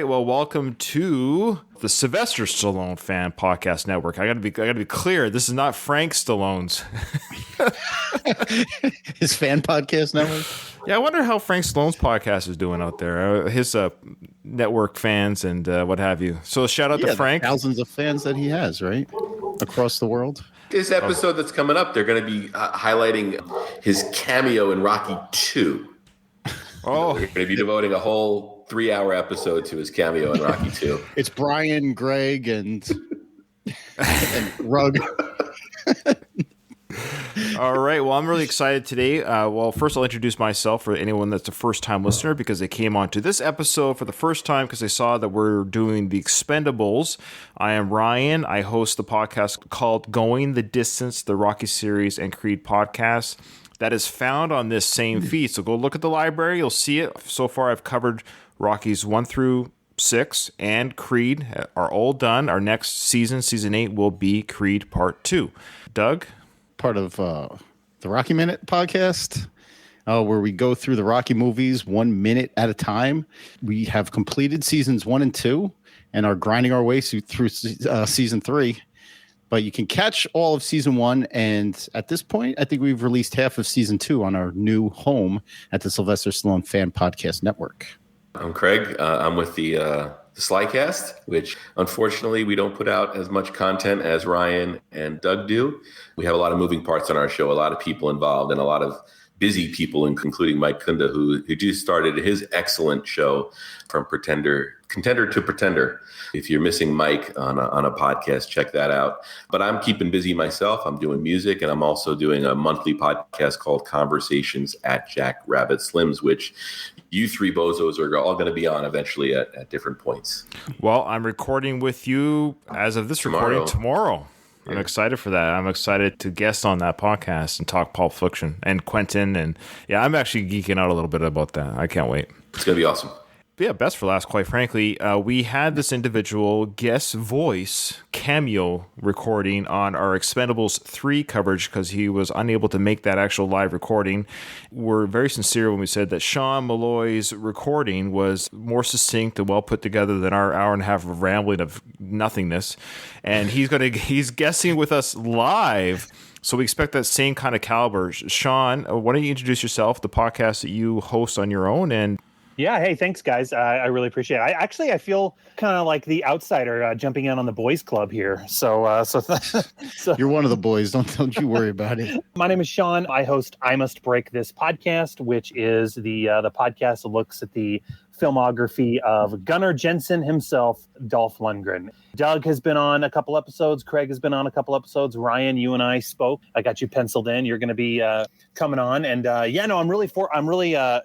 right. Well, welcome to the Sylvester Stallone Fan Podcast Network. I gotta be clear. This is not Frank Stallone's. His fan podcast network. Yeah, I wonder how Frank Stallone's podcast is doing out there. His network fans and what have you. So shout out to Frank. Thousands of fans that he has, right, across the world. This episode that's coming up, they're going to be highlighting his cameo in Rocky 2. Oh, they're going to be devoting a whole 3-hour episode to his cameo in Rocky 2. It's Brian, Greg, and Rug. All right. Well, I'm really excited today. Well, first I'll introduce myself for anyone that's a first-time listener because they came onto this episode for the first time because they saw that we're doing the Expendables. I am Ryan. I host the podcast called Going the Distance, the Rocky series and Creed podcast. That is found on this same feed. So go look at the library. You'll see it. So far, I've covered Rockies 1 through 6 and Creed are all done. Our next season, season 8, will be Creed Part 2. Doug? Part of the Rocky Minute podcast, where we go through the Rocky movies 1 minute at a time. We have completed seasons 1 and 2 and are grinding our way through season 3. But you can catch all of season 1, and at this point, I think we've released half of season 2 on our new home at the Sylvester Stallone Fan Podcast Network. I'm Craig. I'm with the Slycast, which unfortunately we don't put out as much content as Ryan and Doug do. We have a lot of moving parts on our show, a lot of people involved, and a lot of busy people, including Mike Kunda, who just started his excellent show from Contender to Pretender. If you're missing Mike on a podcast, check that out. But I'm keeping busy myself. I'm doing music, and I'm also doing a monthly podcast called Conversations at Jack Rabbit Slim's, which you three bozos are all going to be on eventually at different points. Well, I'm recording with you as of this recording tomorrow. I'm excited for that. I'm excited to guest on that podcast and talk Pulp Fiction and Quentin. And yeah, I'm actually geeking out a little bit about that. I can't wait. It's going to be awesome. But yeah, best for last, quite frankly. We had this individual guest voice cameo recording on our Expendables 3 coverage because he was unable to make that actual live recording. We're very sincere when we said that Sean Malloy's recording was more succinct and well put together than our hour and a half of rambling of nothingness. And he's guessing with us live. So we expect that same kind of caliber. Sean, why don't you introduce yourself, the podcast that you host on your own, and yeah. Hey, thanks, guys. I really appreciate it. I feel kind of like the outsider jumping in on the boys club here. So You're one of the boys. Don't you worry about it. My name is Sean. I host I Must Break This podcast, which is the podcast that looks at the filmography of Gunnar Jensen himself, Dolph Lundgren. Doug has been on a couple episodes. Craig has been on a couple episodes. Ryan, you and I spoke. I got you penciled in. You're going to be coming on. And I'm really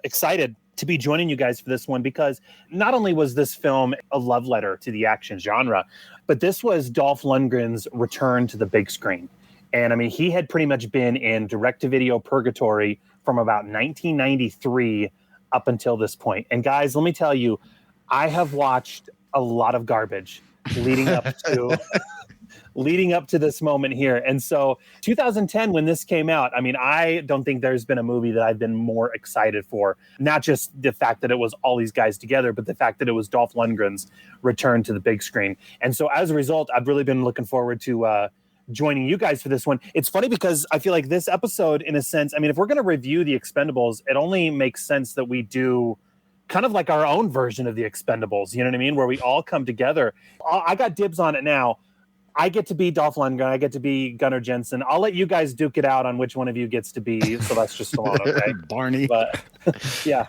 excited to be joining you guys for this one, because not only was this film a love letter to the action genre, but this was Dolph Lundgren's return to the big screen. And I mean, he had pretty much been in direct-to-video purgatory from about 1993 up until this point. And guys, let me tell you, I have watched a lot of garbage leading up to this moment here. And so 2010, when this came out, I mean, I don't think there's been a movie that I've been more excited for. Not just the fact that it was all these guys together, but the fact that it was Dolph Lundgren's return to the big screen. And so as a result, I've really been looking forward to joining you guys for this one. It's funny because I feel like this episode, in a sense, I mean, if we're going to review the Expendables, it only makes sense that we do kind of like our own version of the Expendables, you know what I mean? Where we all come together. I got dibs on it now. I get to be Dolph Lundgren. I get to be Gunnar Jensen. I'll let you guys duke it out on which one of you gets to be Sylvester Stallone, okay? Barney. But, yeah.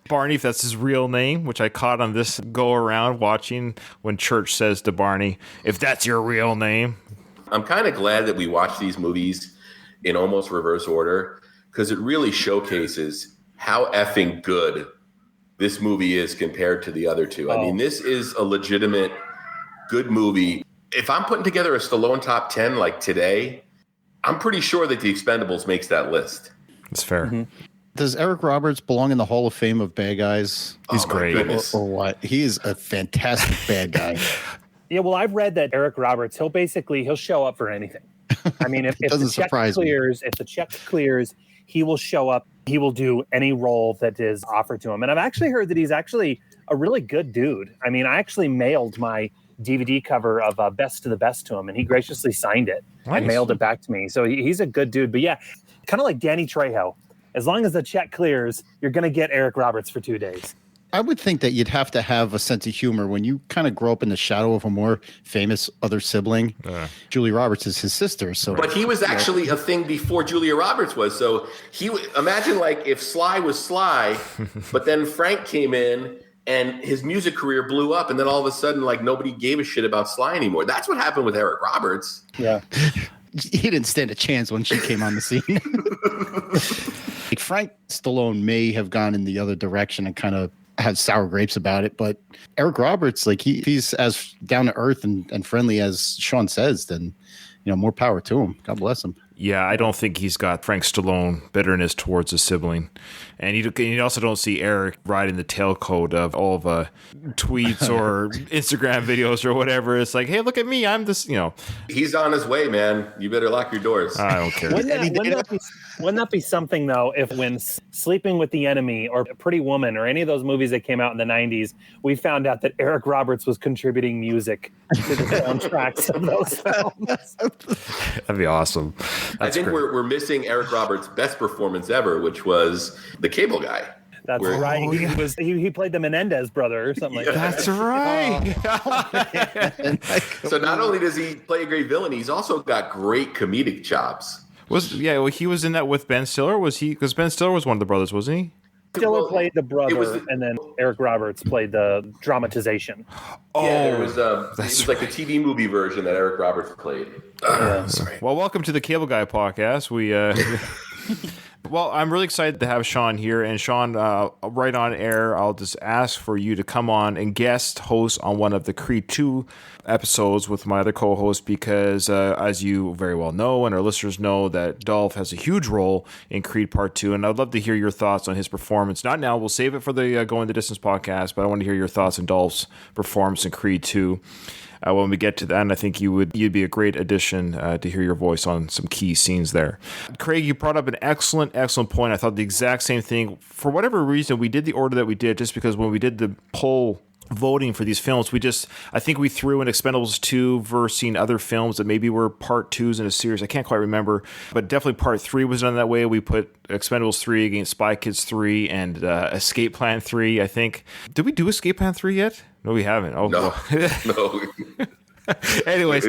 Barney, if that's his real name, which I caught on this go around watching when Church says to Barney, if that's your real name. I'm kind of glad that we watch these movies in almost reverse order, because it really showcases how effing good this movie is compared to the other two. I mean, this is a legitimate good movie. If I'm putting together a Stallone top 10 like today, I'm pretty sure that The Expendables makes that list. That's fair. Mm-hmm. Does Eric Roberts belong in the Hall of Fame of bad guys? He's great. Or what? He is a fantastic bad guy. Yeah, well, I've read that Eric Roberts, he'll show up for anything. I mean, if the check clears, he will show up. He will do any role that is offered to him. And I've actually heard that he's actually a really good dude. I mean, I actually mailed my DVD cover of Best to the Best to him, and he graciously signed it and mailed it back to me. So he's a good dude. But yeah, kind of like Danny Trejo. As long as the check clears, you're going to get Eric Roberts for 2 days. I would think that you'd have to have a sense of humor when you kind of grow up in the shadow of a more famous other sibling. Julia Roberts is his sister. But he was actually a thing before Julia Roberts was. So imagine like if Sly was Sly, but then Frank came in and his music career blew up, and then all of a sudden, like, nobody gave a shit about Sly anymore. That's what happened with Eric Roberts. Yeah. He didn't stand a chance when she came on the scene. Like Frank Stallone may have gone in the other direction and kind of had sour grapes about it, but Eric Roberts, like he's as down to earth and friendly as Sean says, then more power to him. God bless him. Yeah, I don't think he's got Frank Stallone bitterness towards a sibling. And you also don't see Eric riding the tailcoat of all the tweets or Instagram videos or whatever. It's like, hey, look at me. I'm this, He's on his way, man. You better lock your doors. I don't care. Wouldn't that be something, though, if when Sleeping with the Enemy or Pretty Woman or any of those movies that came out in the 90s, we found out that Eric Roberts was contributing music to the soundtracks of those films? That'd be awesome. I think we're missing Eric Roberts' best performance ever, which was The Cable Guy. That's right. He played the Menendez brother or something like that. That's right. So not only does he play a great villain, he's also got great comedic chops. He was in that with Ben Stiller. Was he? Because Ben Stiller was one of the brothers, wasn't he? Stiller played the brother, and then Eric Roberts played the dramatization. It was like the TV movie version that Eric Roberts played. Sorry. Well, welcome to the Cable Guy podcast. Well, I'm really excited to have Sean here. And Sean, right on air, I'll just ask for you to come on and guest host on one of the Creed 2 episodes with my other co-host because, as you very well know and our listeners know, that Dolph has a huge role in Creed Part 2. And I'd love to hear your thoughts on his performance. Not now. We'll save it for the Going the Distance podcast, but I want to hear your thoughts on Dolph's performance in Creed 2. When we get to that, and I think you'd be a great addition to hear your voice on some key scenes there. Craig, you brought up an excellent point. I thought the exact same thing. For whatever reason, we did the order that we did just because when we did the poll voting for these films, I think we threw in Expendables 2 versus other films that maybe were part 2s in a series. I can't quite remember, but definitely part 3 was done that way. We put Expendables 3 against Spy Kids 3 and Escape Plan 3, I think. Did we do Escape Plan 3 yet? No, we haven't. Oh, no. Well. No. Anyways,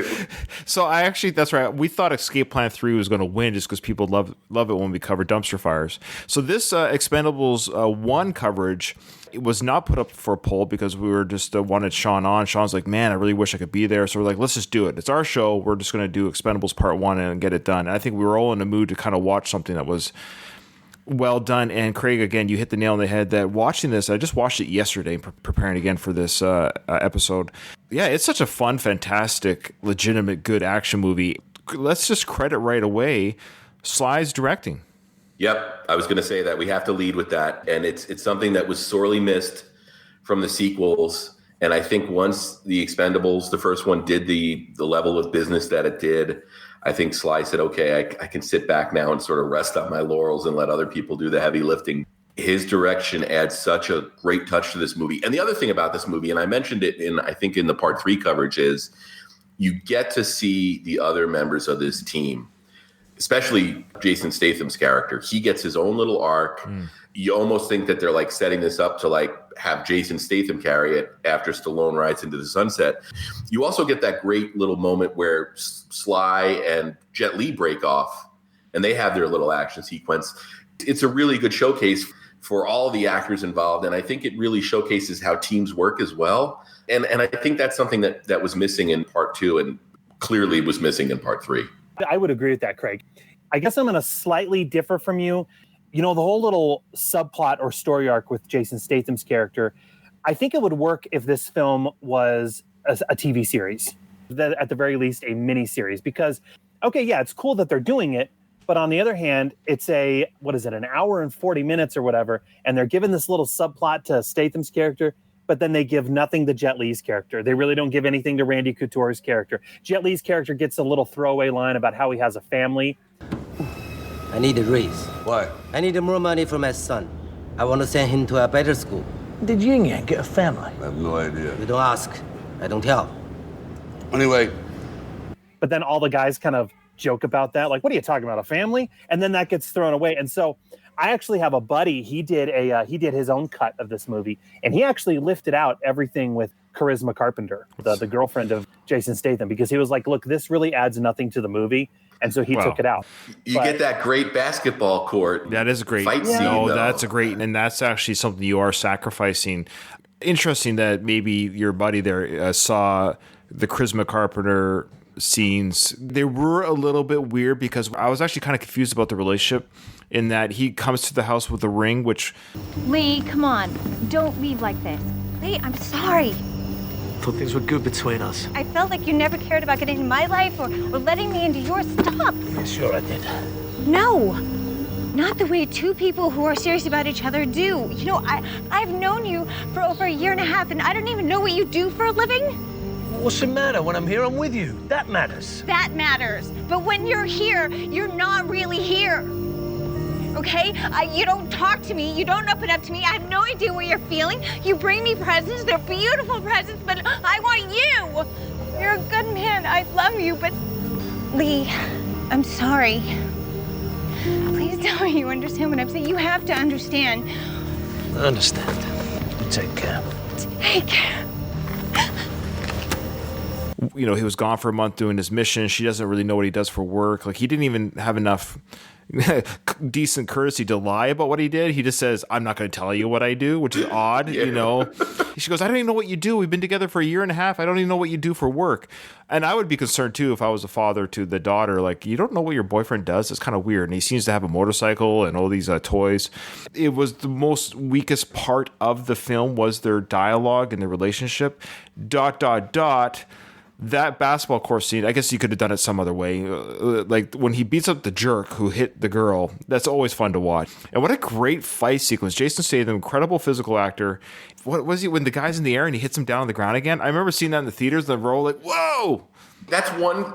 so that's right. We thought Escape Plan 3 was going to win just because people love it when we cover dumpster fires. So this Expendables 1 coverage, it was not put up for a poll because we were just wanted Sean on. Sean's like, man, I really wish I could be there. So we're like, let's just do it. It's our show. We're just going to do Expendables Part 1 and get it done. And I think we were all in the mood to kind of watch something that was well done. And Craig, again, you hit the nail on the head that watching this, I just watched it yesterday, preparing again for this episode. Yeah, it's such a fun, fantastic, legitimate, good action movie. Let's just credit right away Sly's directing. Yep, I was going to say that. We have to lead with that. And it's something that was sorely missed from the sequels. And I think once the Expendables, the first one, did the level of business that it did, I think Sly said, okay, I can sit back now and sort of rest on my laurels and let other people do the heavy lifting. His direction adds such a great touch to this movie. And the other thing about this movie, and I mentioned it in the Part 3 coverage, is you get to see the other members of this team, especially Jason Statham's character. He gets his own little arc. You almost think that they're like setting this up to like have Jason Statham carry it after Stallone rides into the sunset. You also get that great little moment where Sly and Jet Li break off and they have their little action sequence. It's a really good showcase for all the actors involved. And I think it really showcases how teams work as well. And I think that's something that was missing in Part 2 and clearly was missing in Part 3. I would agree with that, Craig. I guess I'm going to slightly differ from you. The whole little subplot or story arc with Jason Statham's character, I think it would work if this film was a TV series, at the very least a mini series, because, okay, yeah, it's cool that they're doing it, but on the other hand, it's an hour and 40 minutes or whatever, and they're giving this little subplot to Statham's character, but then they give nothing to Jet Li's character. They really don't give anything to Randy Couture's character. Jet Li's character gets a little throwaway line about how he has a family. I need a raise. Why? I need more money for my son. I want to send him to a better school. Did Yin Yang get a family? I have no idea. You don't ask. I don't tell. Anyway. But then all the guys kind of joke about that. Like, what are you talking about, a family? And then that gets thrown away. And so I actually have a buddy. He did his own cut of this movie, and he actually lifted out everything with Charisma Carpenter, the girlfriend of Jason Statham, because he was like, look, this really adds nothing to the movie. And so he took it out. You get that great basketball court. That is a great fight scene. No, though. that's a great, and that's actually something you are sacrificing. Interesting that maybe your buddy there saw the Charisma Carpenter scenes. They were a little bit weird because I was actually kind of confused about the relationship in that he comes to the house with a ring, which... Lee, come on. Don't leave like this. Lee, I'm sorry. Thought things were good between us. I felt like you never cared about getting in my life or letting me into yours. Stop. Yeah, sure I did. No. Not the way two people who are serious about each other do. You know, I've known you for over a year and a half, and I don't even know what you do for a living. What's the matter? When I'm here, I'm with you. That matters. That matters. But when you're here, you're not really here. Okay? You don't talk to me. You don't open up to me. I have no idea what you're feeling. You bring me presents. They're beautiful presents, but I want you. You're a good man. I love you, but... Lee, I'm sorry. Please tell me you understand what I'm saying. You have to understand. I understand. You take care. Take care. You know, he was gone for a month doing his mission. She doesn't really know what he does for work. Like, he didn't even have enough decent courtesy to lie about what he did. He just says, I'm not going to tell you what I do, which is odd, you know. She goes, I don't even know what you do. We've been together for a year and a half. I don't even know what you do for work. And I would be concerned, too, if I was a father to the daughter. Like, you don't know what your boyfriend does? It's kind of weird. And he seems to have a motorcycle and all these toys. It was the most weakest part of the film was their dialogue and their relationship. ... That basketball court scene, I guess you could have done it some other way. Like when he beats up the jerk who hit the girl, that's always fun to watch. And what a great fight sequence. Jason Statham, incredible physical actor. What was he when the guy's in the air and he hits him down on the ground again? I remember seeing that in the theaters, the roll, like, whoa! That's one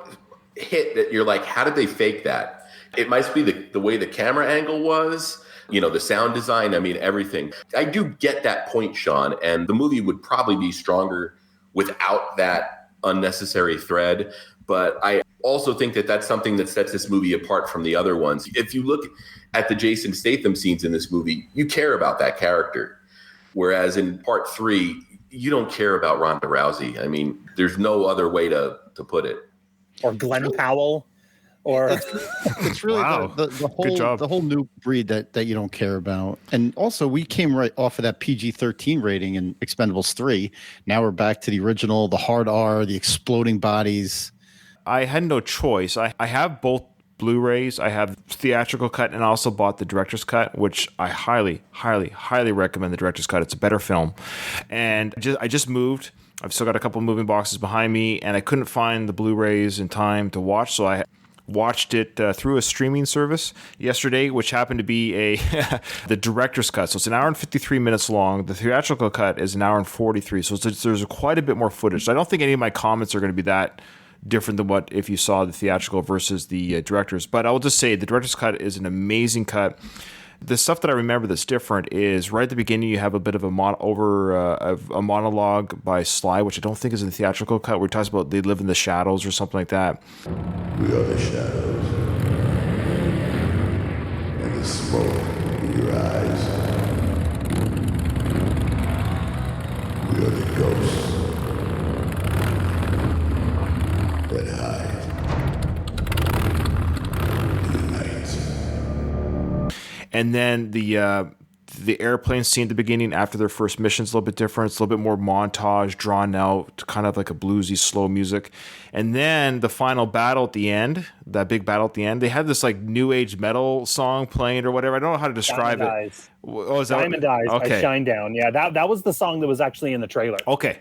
hit that you're like, how did they fake that? It might be the way the camera angle was, you know, the sound design, I mean, everything. I do get that point, Sean, and the movie would probably be stronger without that unnecessary thread, but I also think that that's something that sets this movie apart from the other ones. If you look at the Jason Statham scenes in this movie, you care about that character, whereas in part 3, you don't care about Ronda Rousey. I mean, there's no other way to put it. Or Glenn Powell. Or it's really Wow. the whole new breed that you don't care about. And also, we came right off of that PG-13 rating in Expendables 3. Now we're back to the original, the hard R, the exploding bodies. I had no choice. I have both Blu-rays. I have theatrical cut and I also bought the director's cut, which I highly, highly, highly recommend the director's cut. It's a better film. And I just moved. I've still got a couple of moving boxes behind me, and I couldn't find the Blu-rays in time to watch, so I watched it through a streaming service yesterday, which happened to be the director's cut. So it's an hour and 53 minutes long. The theatrical cut is an hour and 43. So there's quite a bit more footage. So I don't think any of my comments are going to be that different than what if you saw the theatrical versus the director's. But I will just say the director's cut is an amazing cut. The stuff that I remember that's different is right at the beginning you have a bit of a monologue by Sly, which I don't think is in the theatrical cut, where he talks about they live in the shadows or something like that. We are the shadows. And the smoke in your eyes. We are the ghosts that hide in the night. And then the airplane scene at the beginning after their first mission is a little bit different. It's a little bit more montage, drawn out, kind of like a bluesy, slow music. And then the final battle at the end, that big battle at the end, they had this like new age metal song playing or whatever. I don't know how to describe Diamond it. Eyes. Oh, is that Diamond Eyes by okay. Shinedown. Yeah, that was the song that was actually in the trailer. Okay.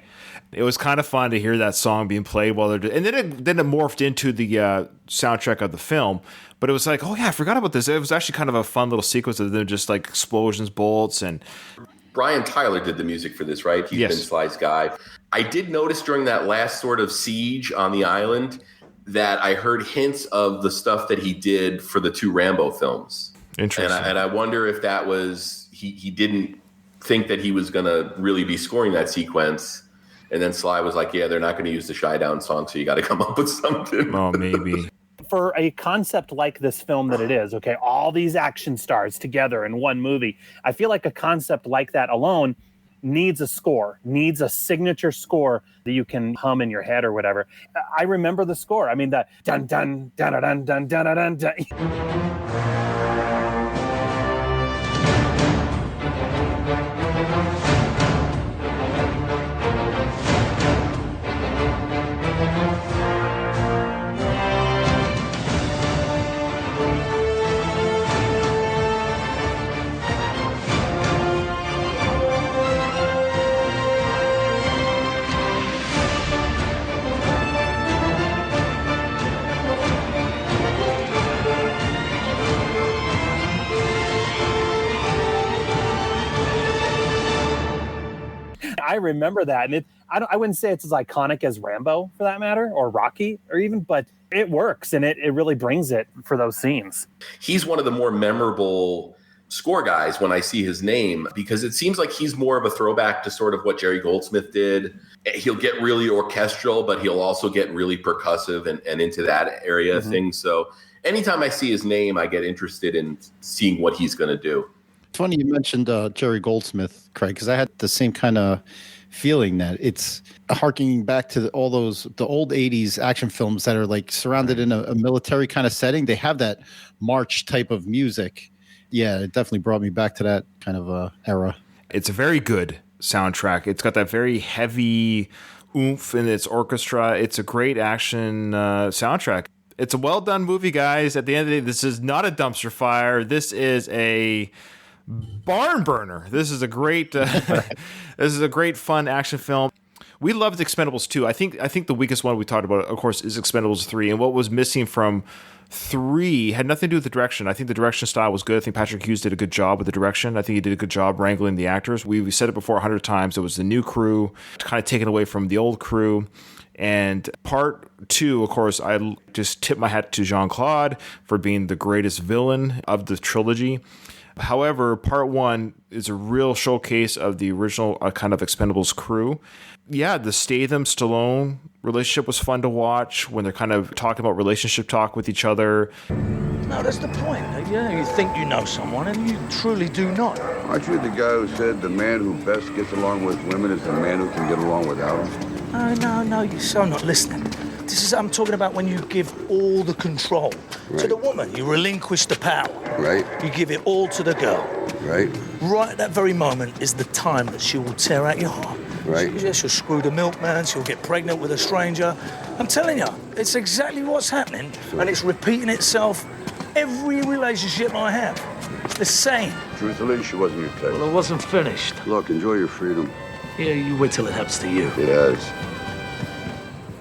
It was kind of fun to hear that song being played while they're and then it morphed into the soundtrack of the film. But it was like, oh yeah, I forgot about this. It was actually kind of a fun little sequence of them just like explosions, bolts, and Brian Tyler did the music for this, right? He's Yes. been Sly's guy. I did notice during that last sort of siege on the island that I heard hints of the stuff that he did for the 2 Rambo films. interesting. And I wonder if that was he didn't think that he was going to really be scoring that sequence. And then Sly was like, yeah, they're not going to use the Shy Down song, so you got to come up with something. Oh, maybe. For a concept like this film that it is, okay, all these action stars together in one movie, I feel like a concept like that alone needs a score, needs a signature score that you can hum in your head or whatever. I remember the score. I mean, the dun dun dun dun dun dun dun dun. I remember that, and I wouldn't say it's as iconic as Rambo, for that matter, or Rocky, or even, but it works, and it really brings it for those scenes. He's one of the more memorable score guys when I see his name, because it seems like he's more of a throwback to sort of what Jerry Goldsmith did. He'll get really orchestral, but he'll also get really percussive and into that area of things. So anytime I see his name, I get interested in seeing what he's going to do. It's funny you mentioned Jerry Goldsmith, Craig, because I had the same kind of feeling that it's harking back to the old 80s action films that are like surrounded in a military kind of setting. They have that march type of music. Yeah, it definitely brought me back to that kind of era. It's a very good soundtrack. It's got that very heavy oomph in its orchestra. It's a great action soundtrack. It's a well done movie, guys. At the end of the day, this is not a dumpster fire. This is a barn burner. This is a great fun action film. We loved Expendables 2. I think the weakest one we talked about, of course, is Expendables 3. And what was missing from 3 had nothing to do with the direction. I think the direction style was good. I think Patrick Hughes did a good job with the direction. I think he did a good job wrangling the actors. We said it before 100 times. It was the new crew, kind of taken away from the old crew. And part 2, of course, I just tip my hat to Jean-Claude for being the greatest villain of the trilogy. However, part 1 is a real showcase of the original kind of Expendables crew. Yeah, the Statham-Stallone relationship was fun to watch when they're kind of talking about relationship talk with each other. No, that's the point. Yeah, you think you know someone and you truly do not. Aren't you the guy who said the man who best gets along with women is the man who can get along without them? No, you're so not listening. I'm talking about when you give all the control to the woman. You relinquish the power. Right. You give it all to the girl. Right. Right at that very moment is the time that she will tear out your heart. Right. She'll screw the milkman. She'll get pregnant with a stranger. I'm telling you, it's exactly what's happening, and it's repeating itself every relationship I have. It's the same. Truthfully, she wasn't your type. Well, I wasn't finished. Look, enjoy your freedom. Yeah, you wait till it happens to you. It has.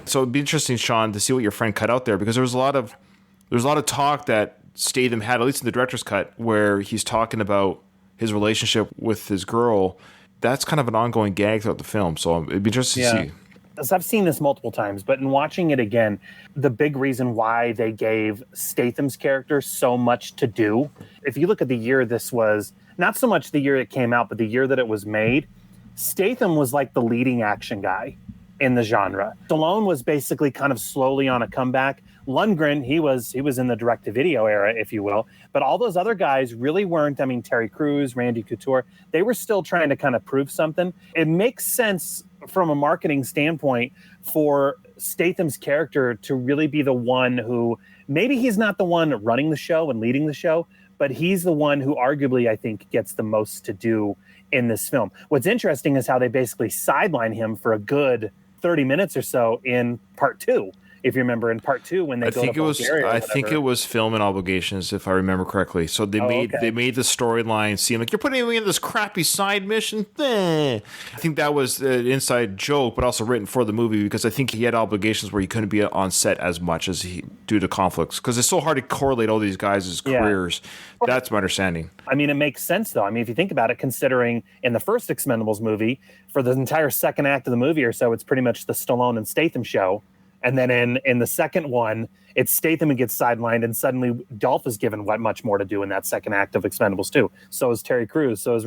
So it'd be interesting, Sean, to see what your friend cut out there, because there was a lot of talk that Statham had, at least in the director's cut, where he's talking about his relationship with his girl. That's kind of an ongoing gag throughout the film. So it'd be interesting to see. As I've seen this multiple times, but in watching it again, the big reason why they gave Statham's character so much to do, if you look at the year this was, not so much the year it came out, but the year that it was made, Statham was like the leading action guy in the genre. Stallone was basically kind of slowly on a comeback. Lundgren, he was in the direct-to-video era, if you will. But all those other guys really weren't. I mean, Terry Crews, Randy Couture, they were still trying to kind of prove something. It makes sense from a marketing standpoint for Statham's character to really be the one who, maybe he's not the one running the show and leading the show, but he's the one who arguably, I think, gets the most to do in this film. What's interesting is how they basically sideline him for a good 30 minutes or so in part 2. If you remember in part 2 when they go to Bulgaria. I think it was filming obligations, if I remember correctly. So they made the storyline seem like you're putting me in this crappy side mission. I think that was an inside joke, but also written for the movie, because I think he had obligations where he couldn't be on set as much as he due to conflicts, because it's so hard to correlate all these guys' careers. That's my understanding. I mean, it makes sense though. I mean, if you think about it, considering in the first Expendables movie, for the entire second act of the movie or so, it's pretty much the Stallone and Statham show. And then in the second one, it's Statham who gets sidelined, and suddenly Dolph is given much more to do in that second act of Expendables 2. So is Terry Crews. So is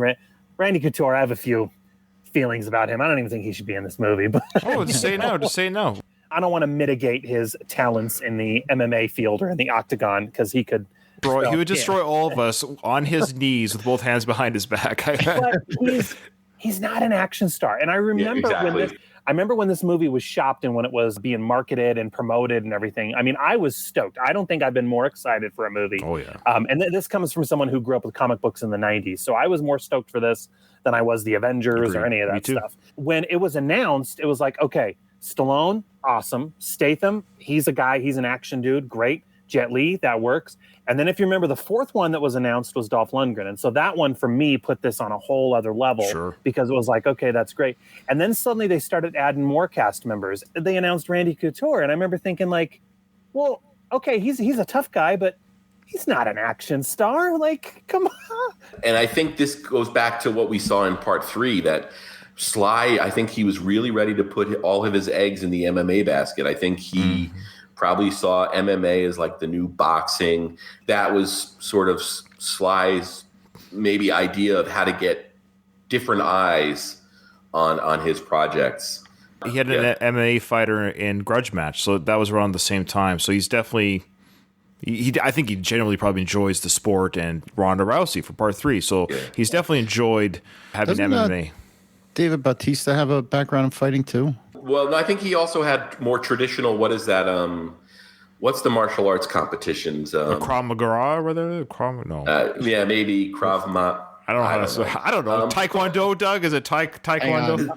Randy Couture, I have a few feelings about him. I don't even think he should be in this movie. But just say no. Just say no. I don't want to mitigate his talents in the MMA field or in the octagon because he could. He would destroy all of us on his knees with both hands behind his back. But he's not an action star. And I remember when this movie was shopped and when it was being marketed and promoted and everything. I mean, I was stoked. I don't think I've been more excited for a movie. Oh, yeah. And this comes from someone who grew up with comic books in the 90s. So I was more stoked for this than I was the Avengers or any of that stuff. When it was announced, it was like, okay, Stallone, awesome. Statham, he's a guy, he's an action dude, great. Jet Li, that works. And then if you remember, the fourth one that was announced was Dolph Lundgren. And so that one for me put this on a whole other level because it was like, okay, that's great. And then suddenly they started adding more cast members. They announced Randy Couture. And I remember thinking like, well, okay, he's a tough guy, but he's not an action star. Like, come on. And I think this goes back to what we saw in part 3, that Sly, I think he was really ready to put all of his eggs in the MMA basket. I think he probably saw MMA as like the new boxing. That was sort of Sly's maybe idea of how to get different eyes on his projects. He had an MMA fighter in Grudge Match, so that was around the same time. So he's definitely... I think he generally probably enjoys the sport and Ronda Rousey for part 3. So he's definitely enjoyed having MMA. David Bautista have a background in fighting too? Well, no, I think he also had more traditional. What is that? What's the martial arts competitions? Krav Maga, rather? Yeah, maybe Krav Maga. I don't know. Taekwondo, Doug? Is it Taekwondo?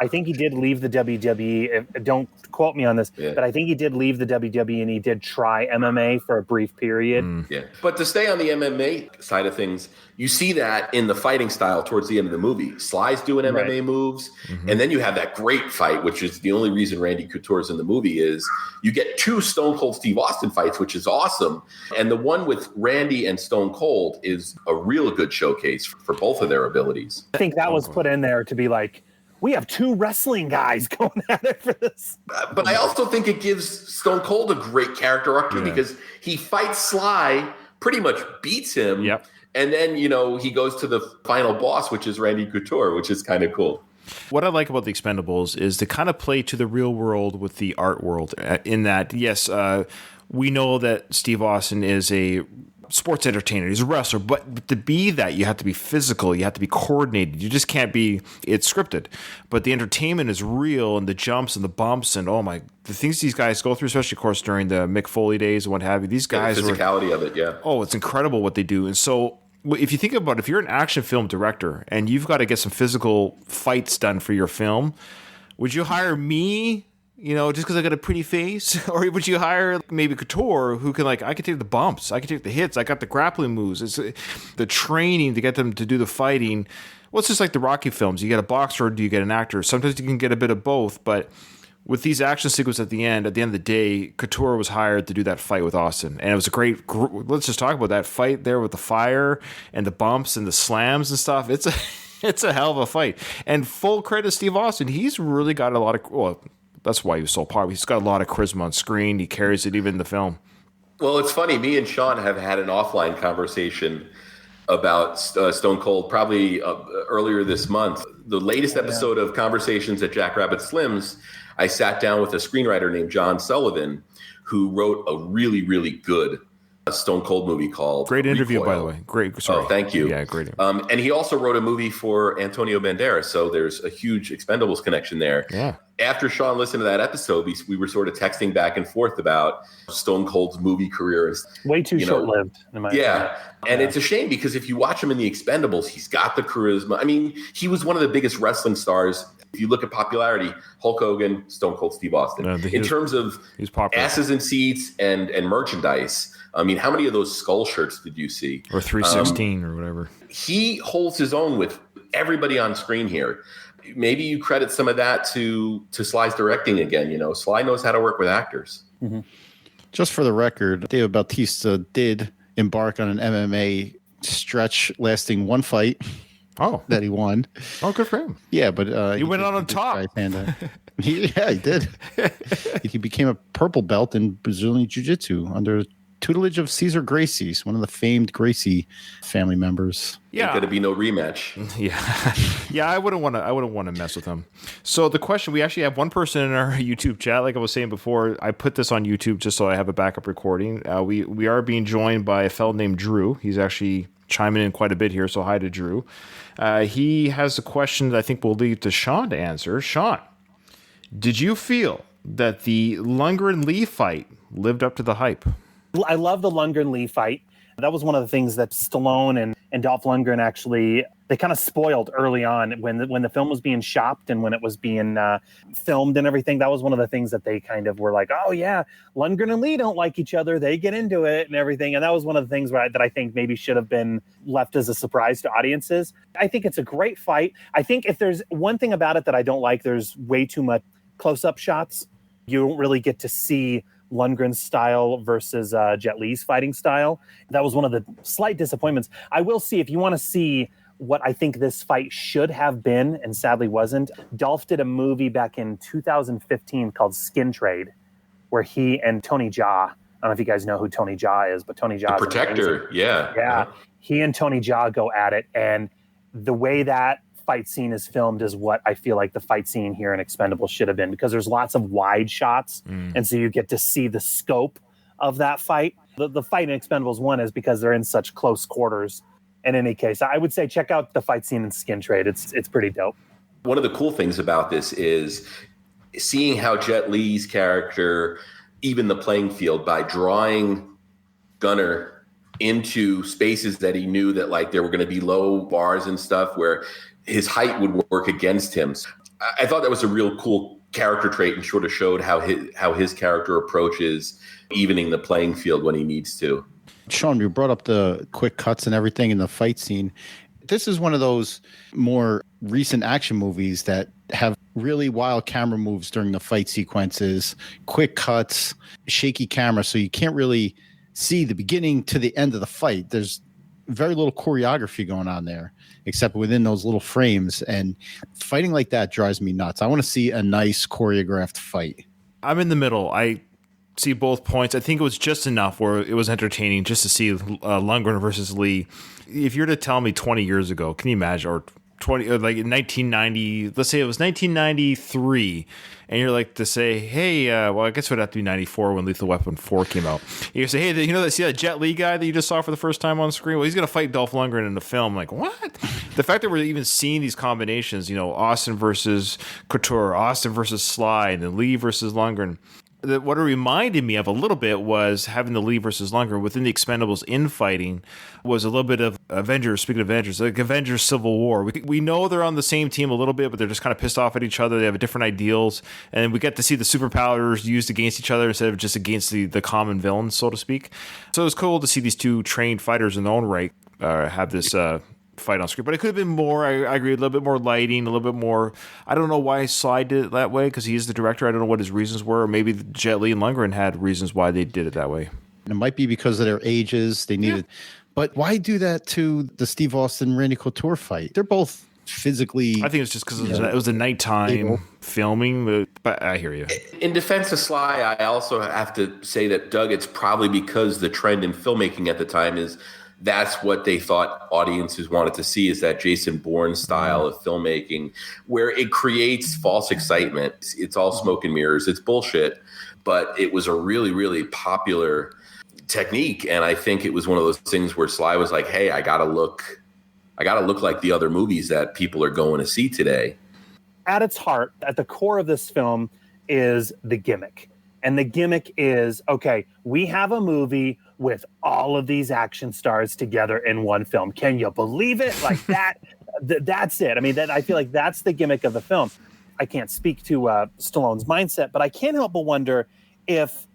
I think he did leave the WWE. Don't quote me on this, but I think he did leave the WWE and he did try MMA for a brief period. Yeah, but to stay on the MMA side of things, you see that in the fighting style towards the end of the movie. Sly's doing MMA moves, and then you have that great fight, which is the only reason Randy Couture's in the movie, is you get 2 Stone Cold Steve Austin fights, which is awesome. And the one with Randy and Stone Cold is a real good showcase for both of their abilities. I think that was put in there to be like, we have 2 wrestling guys going at it for this. But I also think it gives Stone Cold a great character arc too, because he fights Sly, pretty much beats him. Yep. And then, he goes to the final boss, which is Randy Couture, which is kind of cool. What I like about the Expendables is to kind of play to the real world with the art world, in that, yes, we know that Steve Austin is a sports entertainer. He's a wrestler, but to be that, you have to be physical. You have to be coordinated. You just can't be, it's scripted. But the entertainment is real, and the jumps and the bumps and the things these guys go through, especially, of course, during the Mick Foley days and what have you. These guys, the physicality of it, Oh, it's incredible what they do. And so if you think about it, if you're an action film director and you've got to get some physical fights done for your film, would you hire me? Just because I got a pretty face? Or would you hire maybe Couture, who can, I can take the bumps, I can take the hits, I got the grappling moves, it's the training to get them to do the fighting. Well, it's just like the Rocky films. You get a boxer or do you get an actor? Sometimes you can get a bit of both, but with these action sequences at the end of the day, Couture was hired to do that fight with Austin. And it was a great, let's just talk about that fight there with the fire and the bumps and the slams and stuff. It's a hell of a fight. And full credit to Steve Austin. He's really got a lot of, that's why he was so popular. He's got a lot of charisma on screen. He carries it even in the film. Well, it's funny. Me and Sean have had an offline conversation about Stone Cold probably earlier this month. The latest episode of Conversations at Jackrabbit Slim's, I sat down with a screenwriter named John Sullivan, who wrote a really, really good Stone Cold movie called Great interview, Recoil. by the way. Great. Sorry. Oh, thank you. Yeah, great. And he also wrote a movie for Antonio Banderas, so there's a huge Expendables connection there. Yeah. After Sean listened to that episode, we were sort of texting back and forth about Stone Cold's movie career. Way too short-lived. And it's a shame because if you watch him in the Expendables, he's got the charisma. I mean, he was one of the biggest wrestling stars. If you look at popularity, Hulk Hogan, Stone Cold Steve Austin. In terms of asses and seats and merchandise, I mean, how many of those skull shirts did you see? Or 316 or whatever. He holds his own with everybody on screen here. Maybe you credit some of that to Sly's directing again. Sly knows how to work with actors. Mm-hmm. Just for the record, David Bautista did embark on an MMA stretch lasting 1 fight. Oh, that he won. Oh, good for him. Yeah, but he went on top. He did. He became a purple belt in Brazilian Jiu-Jitsu under tutelage of Caesar Gracie's, one of the famed Gracie family members. Yeah, ain't gonna be no rematch. Yeah. I wouldn't want to mess with him. So the question, we actually have one person in our YouTube chat. Like I was saying before, I put this on YouTube just so I have a backup recording. We are being joined by a fellow named Drew. He's actually chiming in quite a bit here. So hi to Drew. He has a question that I think we'll leave to Sean to answer. Sean, did you feel that the Lundgren-Lee fight lived up to the hype? I love the Lundgren-Lee fight. That was one of the things that Stallone and Dolph Lundgren actually, they kind of spoiled early on when the film was being shopped and when it was being filmed and everything. That was one of the things that they kind of were like, oh yeah, Lundgren and Lee don't like each other. They get into it and everything. And that was one of the things that I think maybe should have been left as a surprise to audiences. I think it's a great fight. I think if there's one thing about it that I don't like, there's way too much close-up shots. You don't really get to see Lundgren's style versus Jet Li's fighting style. That was one of the slight disappointments. I will see, if you want to see what I think this fight should have been and sadly wasn't, Dolph did a movie back in 2015 called Skin Trade, where he and Tony Jaa, I don't know if you guys know who Tony Jaa is, but Tony Jaa is Protector, yeah. Yeah, he and Tony Jaa go at it, and the way that fight scene is filmed is what I feel like the fight scene here in Expendables should have been, because there's lots of wide shots, and so you get to see the scope of that fight. The fight in Expendables 1 is because they're in such close quarters. In any case, I would say check out the fight scene in Skin Trade. It's pretty dope. One of the cool things about this is seeing how Jet Li's character even the playing field by drawing Gunner into spaces that he knew that like there were going to be low bars and stuff where his height would work against him. I thought that was a real cool character trait and sort of showed how his character approaches evening the playing field when he needs to. Sean, you brought up the quick cuts and everything in the fight scene. This is one of those more recent action movies that have really wild camera moves during the fight sequences, quick cuts, shaky camera, so you can't really see the beginning to the end of the fight. There's very little choreography going on there, except within those little frames. And fighting like that drives me nuts. I want to see a nice choreographed fight. I'm in the middle. I see both points. I think it was just enough where it was entertaining just to see Lundgren versus Lee. If you're to tell me 20 years ago, can you imagine, or 20, like in 1990, let's say it was 1993, and you're like to say, hey, well, I guess it would have to be 94 when Lethal Weapon 4 came out. You say, hey, you know, see that Jet Li guy that you just saw for the first time on screen? Well, he's going to fight Dolph Lundgren in the film. Like, what? The fact that we're even seeing these combinations, you know, Austin versus Couture, Austin versus Sly, and then Lee versus Lundgren. What it reminded me of a little bit was having the Lee versus Lundgren within the Expendables infighting was a little bit of Avengers, speaking of Avengers, like Avengers Civil War. We know they're on the same team a little bit, but they're just kind of pissed off at each other. They have different ideals, and we get to see the superpowers used against each other instead of just against the common villains, so to speak. So it was cool to see these two trained fighters in their own right have this fight on screen, but it could have been more. I agree, a little bit more lighting, a little bit more. I don't know why Sly did it that way because he is the director. I don't know what his reasons were, or maybe Jet Li and Lundgren had reasons why they did it that way. And it might be because of their ages. They needed, but why do that to the Steve Austin Randy Couture fight? They're both physically. I think it's just because it was a nighttime filming. But I hear you. In defense of Sly, I also have to say that, Doug, it's probably because the trend in filmmaking at the time is that's what they thought audiences wanted to see, is that Jason Bourne style of filmmaking where it creates false excitement. It's all smoke and mirrors. It's bullshit, but it was a really, really popular technique. And I think it was one of those things where Sly was like, hey, I gotta look like the other movies that people are going to see today. At its heart, at the core of this film is the gimmick. And the gimmick is, okay, we have a movie with all of these action stars together in one film. Can you believe it? Like that, that's it. I mean, I feel like that's the gimmick of the film. I can't speak to Stallone's mindset, but I can't help but wonder if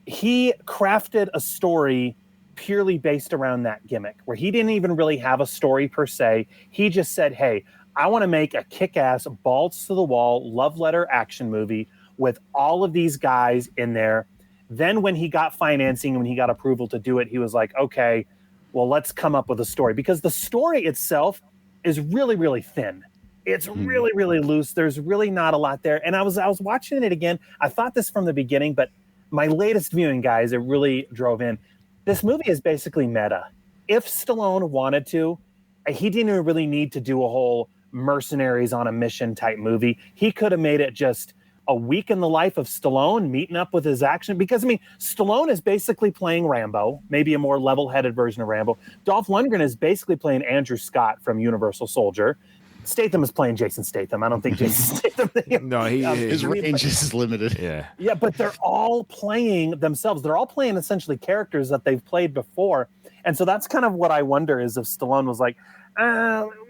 he crafted a story purely based around that gimmick, where he didn't even really have a story per se. He just said, hey, I want to make a kick-ass, balls to the wall, love letter action movie with all of these guys in there. Then when he got financing, when he got approval to do it, he was like, okay, well, let's come up with a story, because the story itself is really, really thin. It's really, really loose. There's really not a lot there. And I was watching it again. I thought this from the beginning, but my latest viewing, guys, it really drove in. This movie is basically meta. If Stallone wanted to, he didn't really need to do a whole mercenaries on a mission type movie. He could have made it just a week in the life of Stallone meeting up with his action. Because, I mean, Stallone is basically playing Rambo, maybe a more level-headed version of Rambo. Dolph Lundgren is basically playing Andrew Scott from Universal Soldier. Statham is playing Jason Statham. I don't think Jason Statham. No, his range is limited. Yeah, but they're all playing themselves. They're all playing essentially characters that they've played before. And so that's kind of what I wonder is if Stallone was like,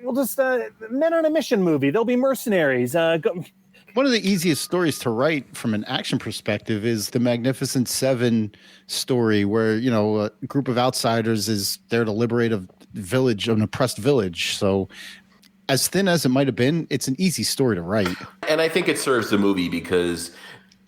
we'll just men on a mission movie. There'll be mercenaries. One of the easiest stories to write from an action perspective is the Magnificent Seven story, where a group of outsiders is there to liberate a village, an oppressed village. So, as thin as it might have been, it's an easy story to write. And I think it serves the movie because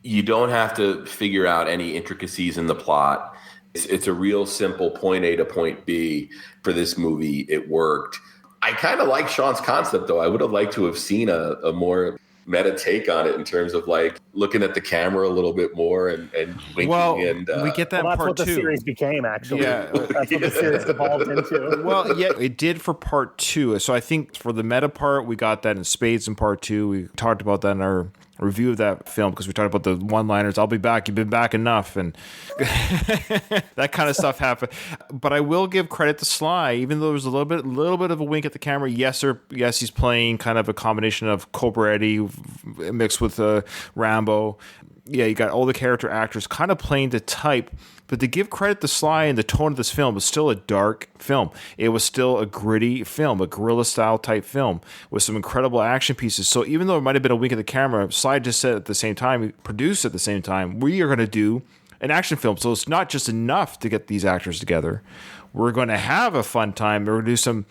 you don't have to figure out any intricacies in the plot. It's a real simple point A to point B for this movie. It worked. I kind of like Sean's concept, though. I would have liked to have seen a more meta take on it in terms of like looking at the camera a little bit more and winking. Well, and we get that that's part what the two. series became, actually. Yeah. That's what the series evolved into. Well, yeah, it did for part two. So I think for the meta part, we got that in spades in part two. We talked about that in our review of that film because we talked about the one-liners. I'll be back. You've been back enough, and that kind of stuff happened. But I will give credit to Sly, even though there was a little bit of a wink at the camera. Yes, he's playing kind of a combination of Cobra Eddie mixed with Rambo. Yeah, you got all the character actors kind of playing the type. But to give credit to Sly and the tone of this film, was still a dark film. It was still a gritty film, a guerrilla-style type film with some incredible action pieces. So even though it might have been a wink at the camera, Sly just said at the same time, he produced at the same time, we are going to do an action film. So it's not just enough to get these actors together. We're going to have a fun time. We're going to do some...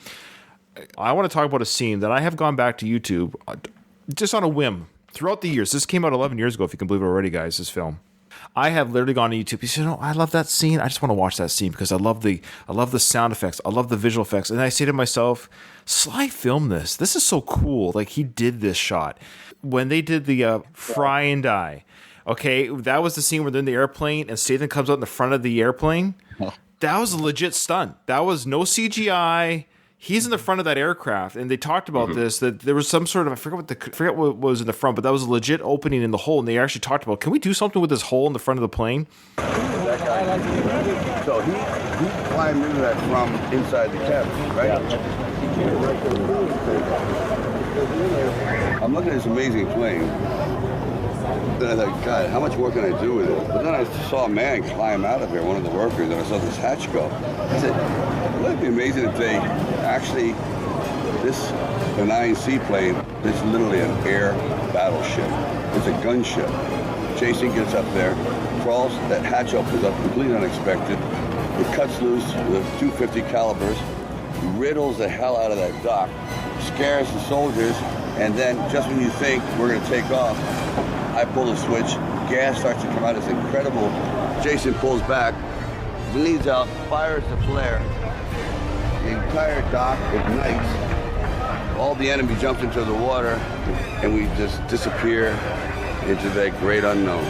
I want to talk about a scene that I have gone back to YouTube just on a whim throughout the years. This came out 11 years ago, if you can believe it already, guys, this film. I have literally gone to YouTube. You say, I love that scene. I just want to watch that scene because I love the sound effects. I love the visual effects. And I say to myself, Sly filmed this. This is so cool. Like, he did this shot. When they did the fry and die, okay, that was the scene where they're in the airplane and Statham comes out in the front of the airplane. That was a legit stunt. That was no CGI. He's in the front of that aircraft, and they talked about this, that there was some sort of, I forget what was in the front, but that was a legit opening in the hole, and they actually talked about, can we do something with this hole in the front of the plane? That guy, so he climbed into that from inside the cabin, right? I'm looking at this amazing plane. Then I thought, God, how much more can I do with it? But then I saw a man climb out of here, one of the workers, and I saw this hatch go. I said, wouldn't it be amazing if they actually, this benign seaplane is literally an air battleship. It's a gunship. Jason gets up there, crawls, that hatch opens up, completely unexpected. It cuts loose with 250 calibers, riddles the hell out of that dock, scares the soldiers, and then just when you think we're going to take off, I pull the switch, gas starts to come out, it's incredible. Jason pulls back, bleeds out, fires the flare. The entire dock ignites. All the enemy jumps into the water, and we just disappear into that great unknown.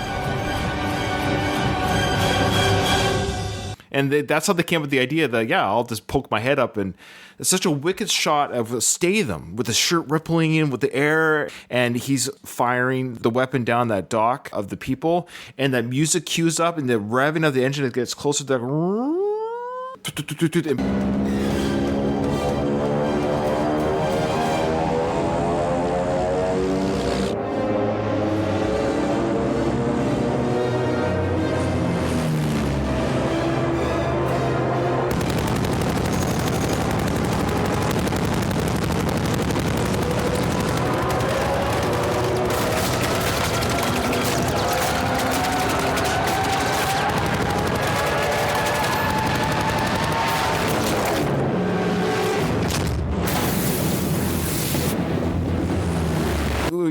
And that's how they came up with the idea that, I'll just poke my head up. And it's such a wicked shot of Statham with the shirt rippling in with the air. And he's firing the weapon down that dock of the people. And that music cues up and the revving of the engine, it gets closer to that.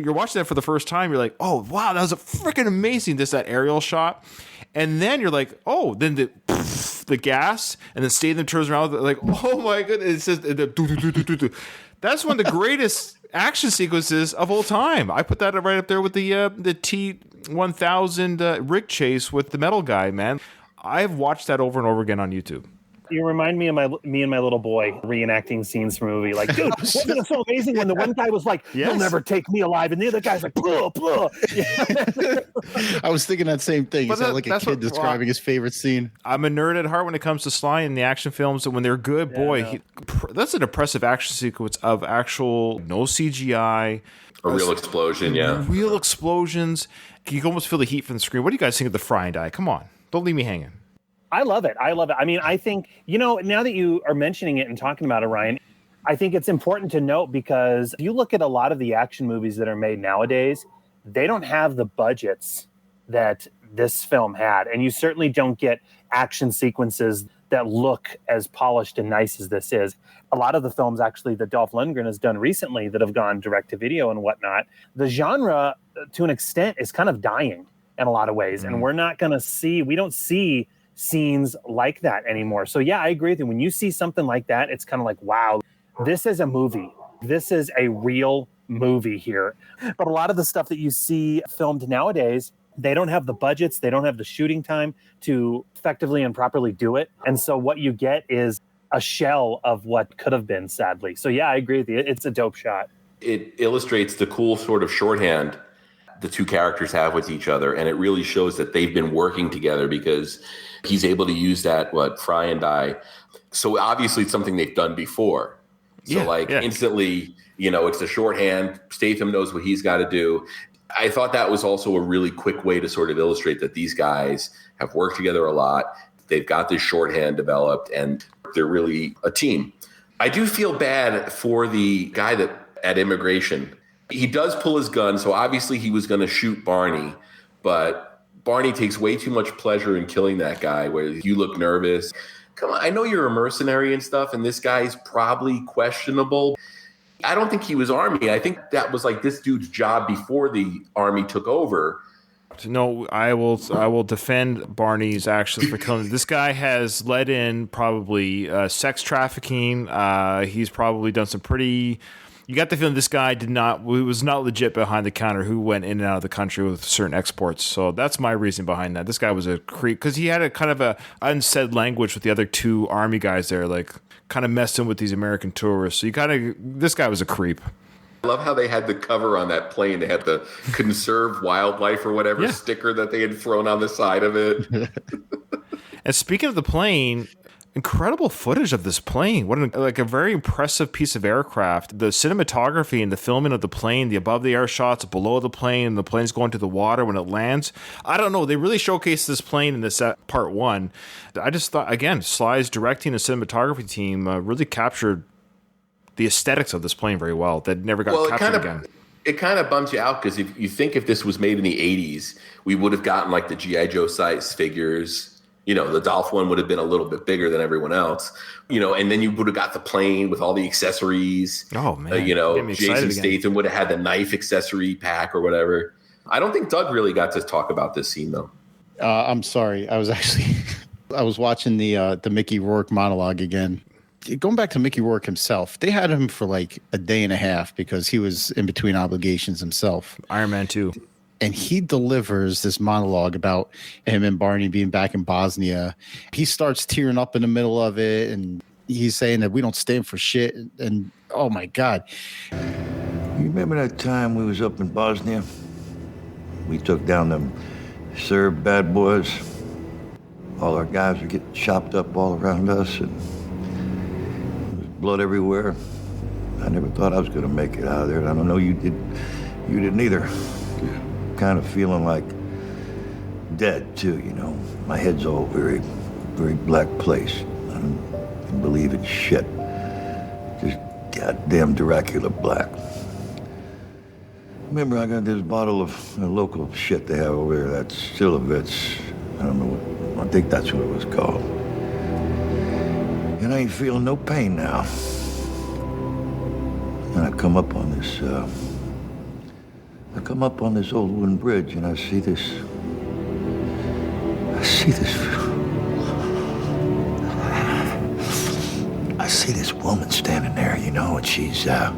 You're watching that for the first time, you're like, oh wow, that was a freaking amazing, that aerial shot. And then you're like, oh, then the gas, and then Statham turns around like, oh my goodness, it says that's one of the greatest action sequences of all time. I put that right up there with the T-1000 rig chase with the metal guy, man. I've watched that over and over again on YouTube. You remind me of me and my little boy reenacting scenes from a movie. Like, dude, wasn't it so amazing when the one guy was like, "You'll never take me alive," and the other guy's like, "Blah, blah." I was thinking that same thing. Is that like a kid describing his favorite scene? I'm a nerd at heart when it comes to Sly and the action films, and when they're good, that's an impressive action sequence of actual no CGI. A real explosion, yeah. Real explosions. You can almost feel the heat from the screen. What do you guys think of the fry and die? Come on. Don't leave me hanging. I love it. I mean, I think, now that you are mentioning it and talking about it, Ryan, I think it's important to note because if you look at a lot of the action movies that are made nowadays, they don't have the budgets that this film had. And you certainly don't get action sequences that look as polished and nice as this is. A lot of the films actually that Dolph Lundgren has done recently that have gone direct to video and whatnot, the genre to an extent is kind of dying in a lot of ways. And we don't see scenes like that anymore. So yeah, I agree with you. When you see something like that, it's kind of like, wow, this is a movie. This is a real movie here. But a lot of the stuff that you see filmed nowadays, they don't have the budgets, they don't have the shooting time to effectively and properly do it. And so what you get is a shell of what could have been, sadly. So yeah, I agree with you. It's a dope shot. It illustrates the cool sort of shorthand the two characters have with each other. And it really shows that they've been working together because he's able to use that, fry and die. So obviously it's something they've done before. So instantly, it's a shorthand. Statham knows what he's got to do. I thought that was also a really quick way to sort of illustrate that these guys have worked together a lot. They've got this shorthand developed and they're really a team. I do feel bad for the guy at immigration. He does pull his gun. So obviously he was going to shoot Barney, but Barney takes way too much pleasure in killing that guy where you look nervous. Come on, I know you're a mercenary and stuff, and this guy's probably questionable. I don't think he was Army. I think that was like this dude's job before the Army took over. No, I will defend Barney's actions for killing. This guy has led in probably sex trafficking. He's probably done some pretty. You got the feeling this guy was not legit behind the counter who went in and out of the country with certain exports. So that's my reason behind that. This guy was a creep because he had a kind of a unsaid language with the other two Army guys there, like kind of messing with these American tourists. So this guy was a creep. I love how they had the cover on that plane. They had the conserve wildlife or whatever sticker that they had thrown on the side of it. And speaking of the plane, incredible footage of this plane. What a very impressive piece of aircraft. The cinematography and the filming of the plane, the above the air shots below the plane, the plane's going to the water when it lands. I don't know. They really showcased this plane in this part one. I just thought, again, Sly's directing and cinematography team really captured the aesthetics of this plane very well. That never got captured again. It kind of bums you out because if you think if this was made in the 80s, we would have gotten like the G.I. Joe size figures. The Dolph one would have been a little bit bigger than everyone else, and then you would have got the plane with all the accessories. Oh, man. Jason Statham would have had the knife accessory pack or whatever. I don't think Doug really got to talk about this scene, though. I'm sorry. I was watching the Mickey Rourke monologue again. Going back to Mickey Rourke himself, they had him for like a day and a half because he was in between obligations himself. Iron Man 2. And he delivers this monologue about him and Barney being back in Bosnia. He starts tearing up in the middle of it, and he's saying that we don't stand for shit. And oh my God. You remember that time we was up in Bosnia? We took down them Serb bad boys. All our guys were getting chopped up all around us, and there was blood everywhere. I never thought I was going to make it out of there, and I don't know you didn't either. Kind of feeling like dead too, My head's all very, very black place. I don't believe in shit. Just goddamn Dracula black. Remember, I got this bottle of local shit they have over there, that Sylvester. I don't know I think that's what it was called. And I ain't feeling no pain now. And I come up on this old wooden bridge, and I see this woman standing there, and she's, I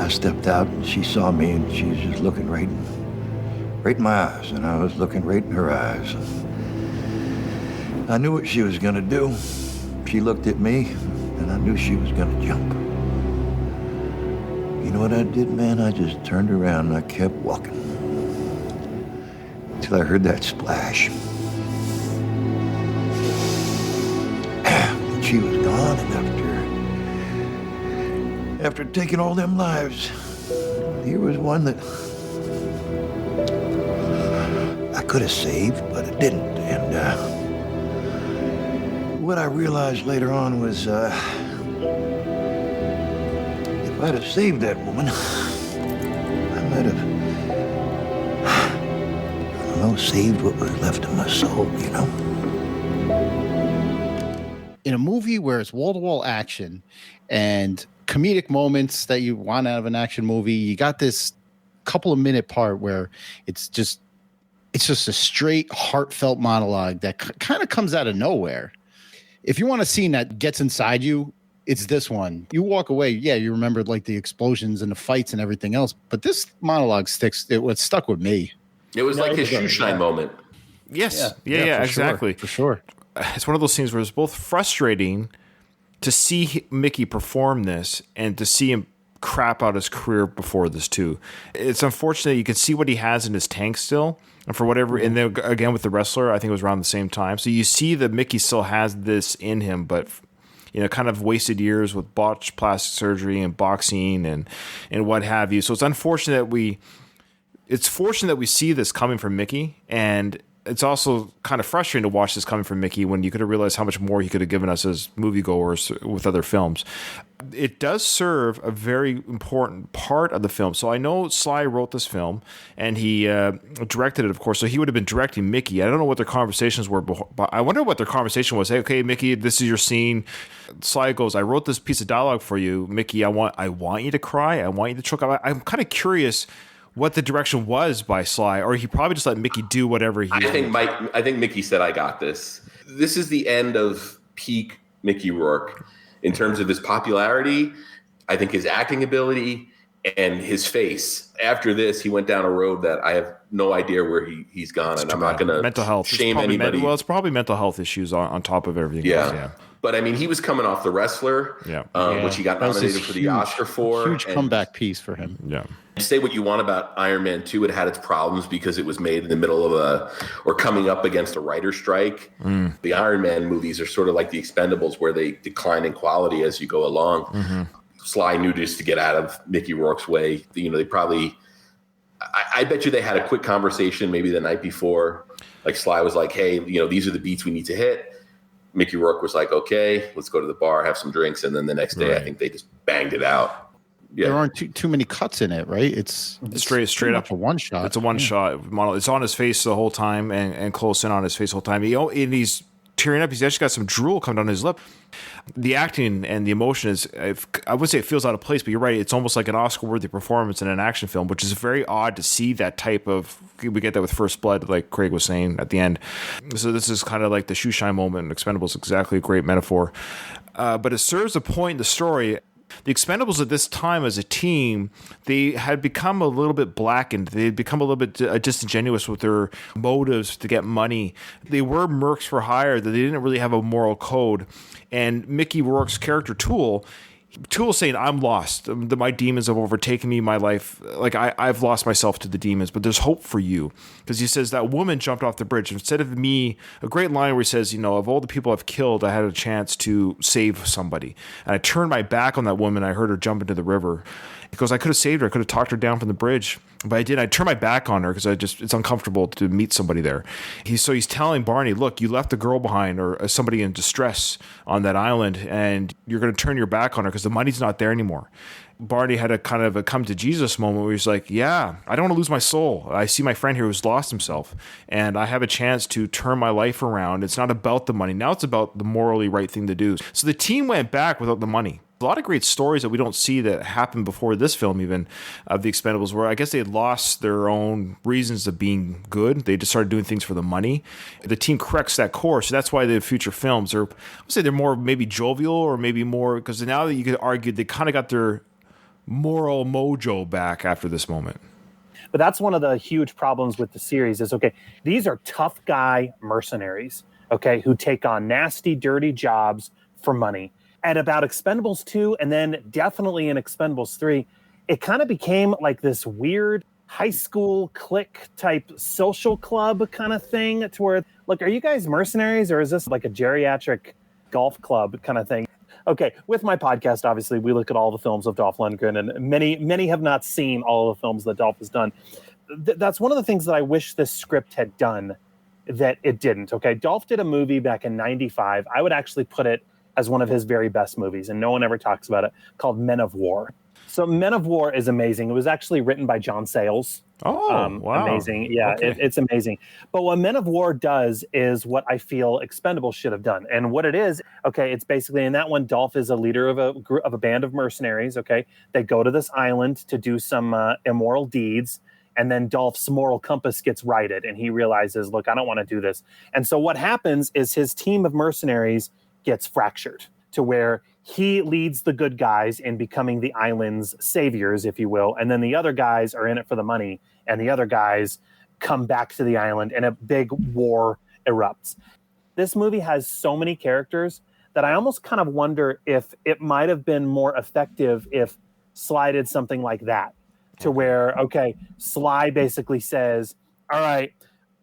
stepped out, and she saw me, and she was just looking right in my eyes, and I was looking right in her eyes. I knew what she was gonna do. She looked at me, and I knew she was gonna jump. You know what I did, man? I just turned around and I kept walking. Till I heard that splash. And she was gone, and after taking all them lives, here was one that I could have saved, but I didn't. And what I realized later on was, if I'd have saved that woman, I might have, I don't know, saved what was left of my soul, you know? In a movie where it's wall-to-wall action and comedic moments that you want out of an action movie, you got this couple of minute part where it's just a straight heartfelt monologue that kind of comes out of nowhere. If you want a scene that gets inside you, it's this one. You walk away, yeah, you remember like the explosions and the fights and everything else, but this monologue what stuck with me. It was like his shoe shine moment. Yes. Yeah, exactly. For sure. It's one of those things where it's both frustrating to see Mickey perform this and to see him crap out his career before this too. It's unfortunate. You can see what he has in his tank still, and for whatever, and then again with the wrestler, I think it was around the same time. So you see that Mickey still has this in him, but kind of wasted years with botched plastic surgery and boxing and what have you. So it's unfortunate it's fortunate that we see this coming from Mickey, and it's also kind of frustrating to watch this coming from Mickey when you could have realized how much more he could have given us as moviegoers with other films. It does serve a very important part of the film. So I know Sly wrote this film and he directed it, of course. So he would have been directing Mickey. I don't know what their conversations were, but I wonder what their conversation was. Hey, okay, Mickey, this is your scene. Sly goes, I wrote this piece of dialogue for you, Mickey. I want you to cry. I want you to choke up. I'm kind of curious what the direction was by Sly, or he probably just let Mickey do whatever he. I think Mickey said, "I got this." This is the end of peak Mickey Rourke in terms of his popularity. I think his acting ability and his face. After this, he went down a road that I have no idea where he's gone, and I'm not going to mental health shame anybody. It's probably mental health issues on top of everything. Yeah. Else, yeah. But I mean, he was coming off The Wrestler, which he got nominated for the Oscar for. Huge comeback piece for him. Yeah. Say what you want about Iron Man 2, it had its problems because it was made in the middle of or coming up against a writer's strike. The Iron Man movies are sort of like the Expendables, where they decline in quality as you go along. Mm-hmm. Sly knew just to get out of Mickey Rourke's way. They probably, I bet you they had a quick conversation maybe the night before. Like Sly was like, hey, these are the beats we need to hit. Mickey Rourke was like, okay, let's go to the bar, have some drinks. And then the next day, I think they just banged it out. Yeah. There aren't too many cuts in it, right? It's straight up a one shot. It's a one shot model. It's on his face the whole time and close in on his face the whole time. And he's tearing up. He's actually got some drool coming down his lip. The acting and the emotion is, I would say it feels out of place, but you're right. It's almost like an Oscar-worthy performance in an action film, which is very odd to see that type of. We get that with First Blood, like Craig was saying at the end. So this is kind of like the shoe shine moment in Expendables. Exactly a great metaphor. But it serves a point in the story. The Expendables at this time as a team, they had become a little bit blackened. They had become a little bit disingenuous with their motives to get money. They were mercs for hire, that they didn't really have a moral code. And Mickey Rourke's character, Tool's saying, I'm lost. My demons have overtaken me. My life, I've lost myself to the demons, but there's hope for you. Because he says that woman jumped off the bridge. Instead of me, a great line where he says, of all the people I've killed, I had a chance to save somebody. And I turned my back on that woman. I heard her jump into the river. He goes, I could have saved her. I could have talked her down from the bridge, but I didn't. I turned my back on her because it's uncomfortable to meet somebody there. He's telling Barney, look, you left a girl behind or somebody in distress on that island, and you're going to turn your back on her because the money's not there anymore. Barney had a kind of a come to Jesus moment where he's like, yeah, I don't want to lose my soul. I see my friend here who's lost himself, and I have a chance to turn my life around. It's not about the money. Now it's about the morally right thing to do. So the team went back without the money. A lot of great stories that we don't see that happened before this film even of the Expendables, where I guess they had lost their own reasons of being good. They just started doing things for the money. The team corrects that course. So that's why the future films are, I would say they're more maybe jovial or maybe more, because now that you could argue they kind of got their moral mojo back after this moment. But that's one of the huge problems with the series is, okay, these are tough guy mercenaries. okay, who take on nasty, dirty jobs for money. And about Expendables 2, and then definitely in Expendables 3, it kind of became like this weird high school clique type social club kind of thing to where, look, are you guys mercenaries or is this like a geriatric golf club kind of thing? Okay, with my podcast, obviously, we look at all the films of Dolph Lundgren, and many have not seen all of the films that Dolph has done. That's one of the things that I wish this script had done that it didn't. Okay, Dolph did a movie back in '95. I would actually put it as one of his very best movies, and no one ever talks about it, called Men of War. So Men of War is amazing. It was actually written by John Sayles. Oh, wow. Amazing. Yeah, Okay. it's amazing. But what Men of War does is what I feel Expendables should have done. And what it is, okay, it's basically in that one, Dolph is a leader of a band of mercenaries, okay? They go to this island to do some immoral deeds. And then Dolph's moral compass gets righted and he realizes, look, I don't want to do this. And so what happens is his team of mercenaries gets fractured to where he leads the good guys in becoming the island's saviors, if you will. And then the other guys are in it for the money. And the other guys come back to the island and a big war erupts. This movie has so many characters that I almost kind of wonder if it might have been more effective if Sly did something like that. To where, okay, Sly basically says, all right,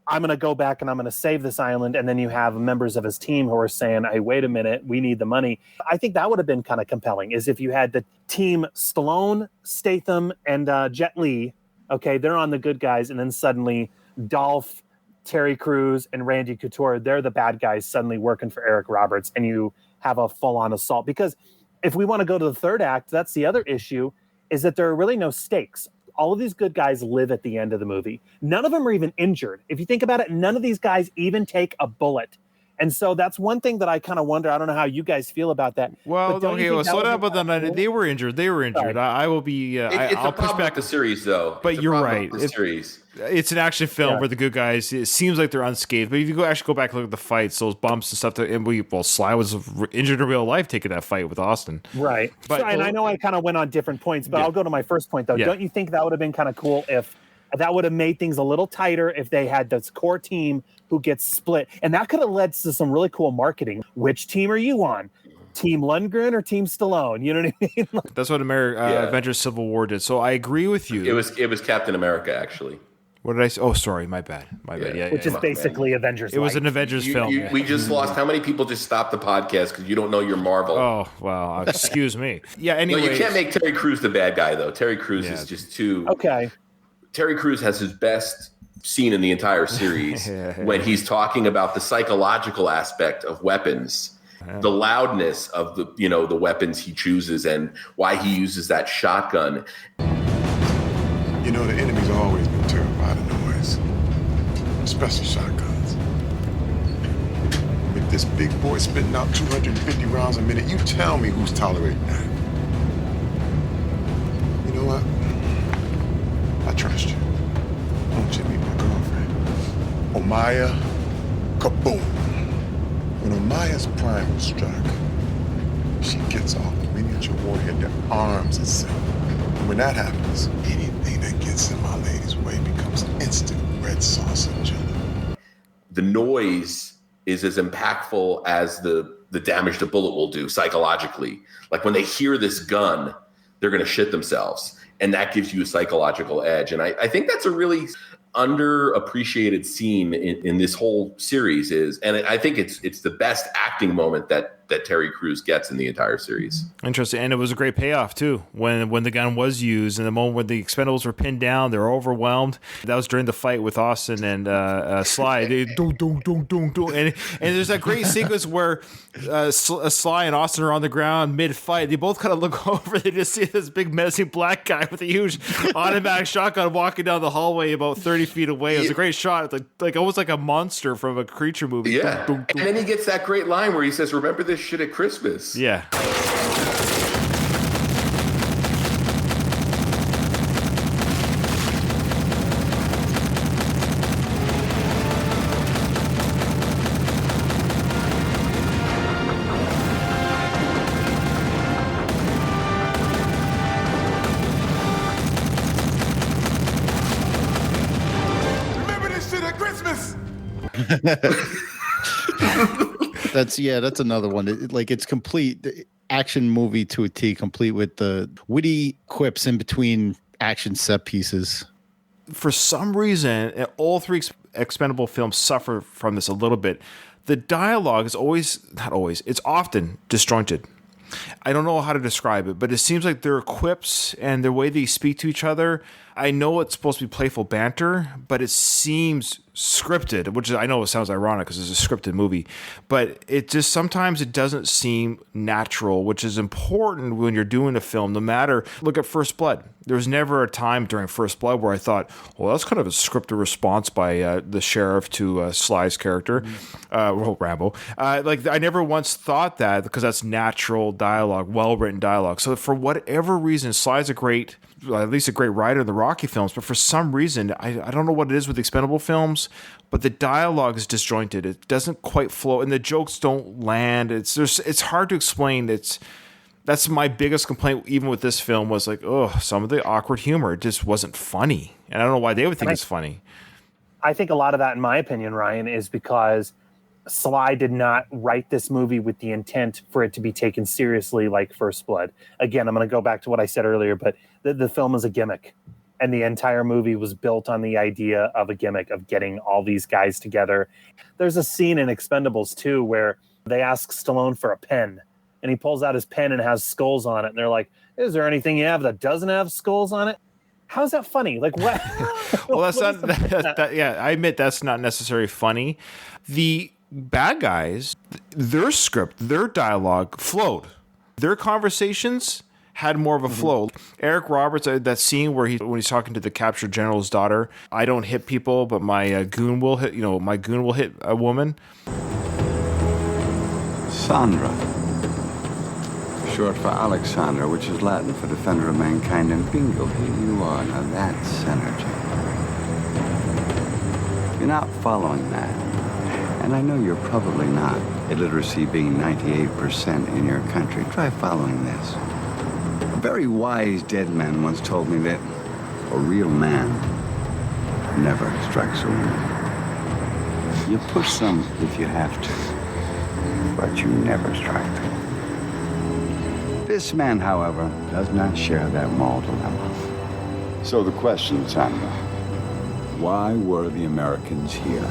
I'm going to go back and I'm going to save this island. And then you have members of his team who are saying, hey, wait a minute, we need the money. I think that would have been kind of compelling, is if you had the team Stallone, Statham, and Jet Li. Okay, they're on the good guys. And then suddenly Dolph, Terry Crews, and Randy Couture, they're the bad guys suddenly working for Eric Roberts. And you have a full-on assault. Because if we want to go to the third act, that's the other issue, is that there are really no stakes. All of these good guys live at the end of the movie. None of them are even injured. If you think about it, none of these guys even take a bullet. And so that's one thing that I kind of wonder. I don't know how you guys feel about that. Well, okay, well, slow down, but then they were injured. They were injured. I will be. I'll push back the series, though. But you're right. The series. It's an action film where the good guys, it seems like they're unscathed. But if you actually go back and look at the fights, those bumps and stuff, Sly was injured in real life taking that fight with Austin. Right. But, and I know I kind of went on different points, but I'll go to my first point, though. Yeah. Don't you think that would have been kind of cool if that would have made things a little tighter if they had this core team who gets split? And that could have led to some really cool marketing. Which team are you on? Team Lundgren or Team Stallone? You know what I mean? That's what Avengers Civil War did. So I agree with you. It was Captain America, actually. What did I say? Oh, sorry, my bad. Yeah, which is basically Avengers. It was an Avengers film. We just lost. How many people just stopped the podcast because you don't know your Marvel? Oh, well, excuse me. Yeah, anyway. No, you can't make Terry Crews the bad guy, though. Terry Crews is just too... Okay. Terry Crews has his best scene in the entire series when he's talking about the psychological aspect of weapons, the loudness of the weapons he chooses and why he uses that shotgun. You know, the enemy's always been terrified of noise, especially shotguns. With this big boy spitting out 250 rounds a minute, you tell me who's tolerating that. You know what? I trust you. I want you to meet my girlfriend, Omaya Kaboom. When Omaya's primal strike, she gets off a miniature warhead that arms itself. And when that happens, anything that gets in my lady's way becomes instant red sauce and jello. The noise is as impactful as the damage the bullet will do psychologically. Like when they hear this gun, they're going to shit themselves. And that gives you a psychological edge. And I think that's a really underappreciated scene in this whole series and I think it's the best acting moment that Terry Crews gets in the entire series. Interesting. And it was a great payoff too when the gun was used, and the moment when the Expendables were pinned down, they were overwhelmed. That was during the fight with Austin and Sly. They, and there's that great sequence where Sly and Austin are on the ground mid-fight. They both kind of look over. They just see this big menacing black guy with a huge automatic shotgun walking down the hallway about 30 feet away. It was a great shot, like almost like a monster from a creature movie. Yeah. And then he gets that great line where he says, "Remember this shit at Christmas." Yeah. That's another one. It's complete action movie to a T, complete with the witty quips in between action set pieces. For some reason, all three Expendable films suffer from this a little bit. The dialogue is it's often disjointed. I don't know how to describe it, but it seems like their quips and the way they speak to each other, I know it's supposed to be playful banter, but it seems scripted, which I know it sounds ironic because it's a scripted movie, but it just sometimes it doesn't seem natural, which is important when you're doing a film. No matter, look at First Blood. There was never a time during First Blood where I thought, well, that's kind of a scripted response by the sheriff to Sly's character, Rambo. I never once thought that because that's natural dialogue, well-written dialogue. So for whatever reason, Sly's at least a great writer in the Rocky films, but for some reason, I don't know what it is with the Expendable films, but the dialogue is disjointed. It doesn't quite flow, and the jokes don't land. It's hard to explain. That's my biggest complaint, even with this film, was some of the awkward humor just wasn't funny, and I don't know why they would think it's funny. I think a lot of that, in my opinion, Ryan, is because Sly did not write this movie with the intent for it to be taken seriously like First Blood. Again, I'm going to go back to what I said earlier, but the film is a gimmick. And the entire movie was built on the idea of a gimmick of getting all these guys together. There's a scene in Expendables 2 where they ask Stallone for a pen. And he pulls out his pen and it has skulls on it. And they're like, is there anything you have that doesn't have skulls on it? How's that funny? Like, what? Well, that's not. Yeah, I admit that's not necessarily funny. The bad guys, their script, their dialogue flowed. Their conversations had more of a flow. Eric Roberts, that scene where when he's talking to the captured general's daughter, I don't hit people, but my goon will hit. My goon will hit a woman. Sandra, short for Alexander, which is Latin for defender of mankind, and bingo, here you are. Now that's energy. You're not following that. And I know you're probably not. Illiteracy being 98% in your country. Try following this. A very wise dead man once told me that a real man never strikes a woman. You push some if you have to, but you never strike them. This man, however, does not share that moral dilemma. So the question, Sandra, why were the Americans here?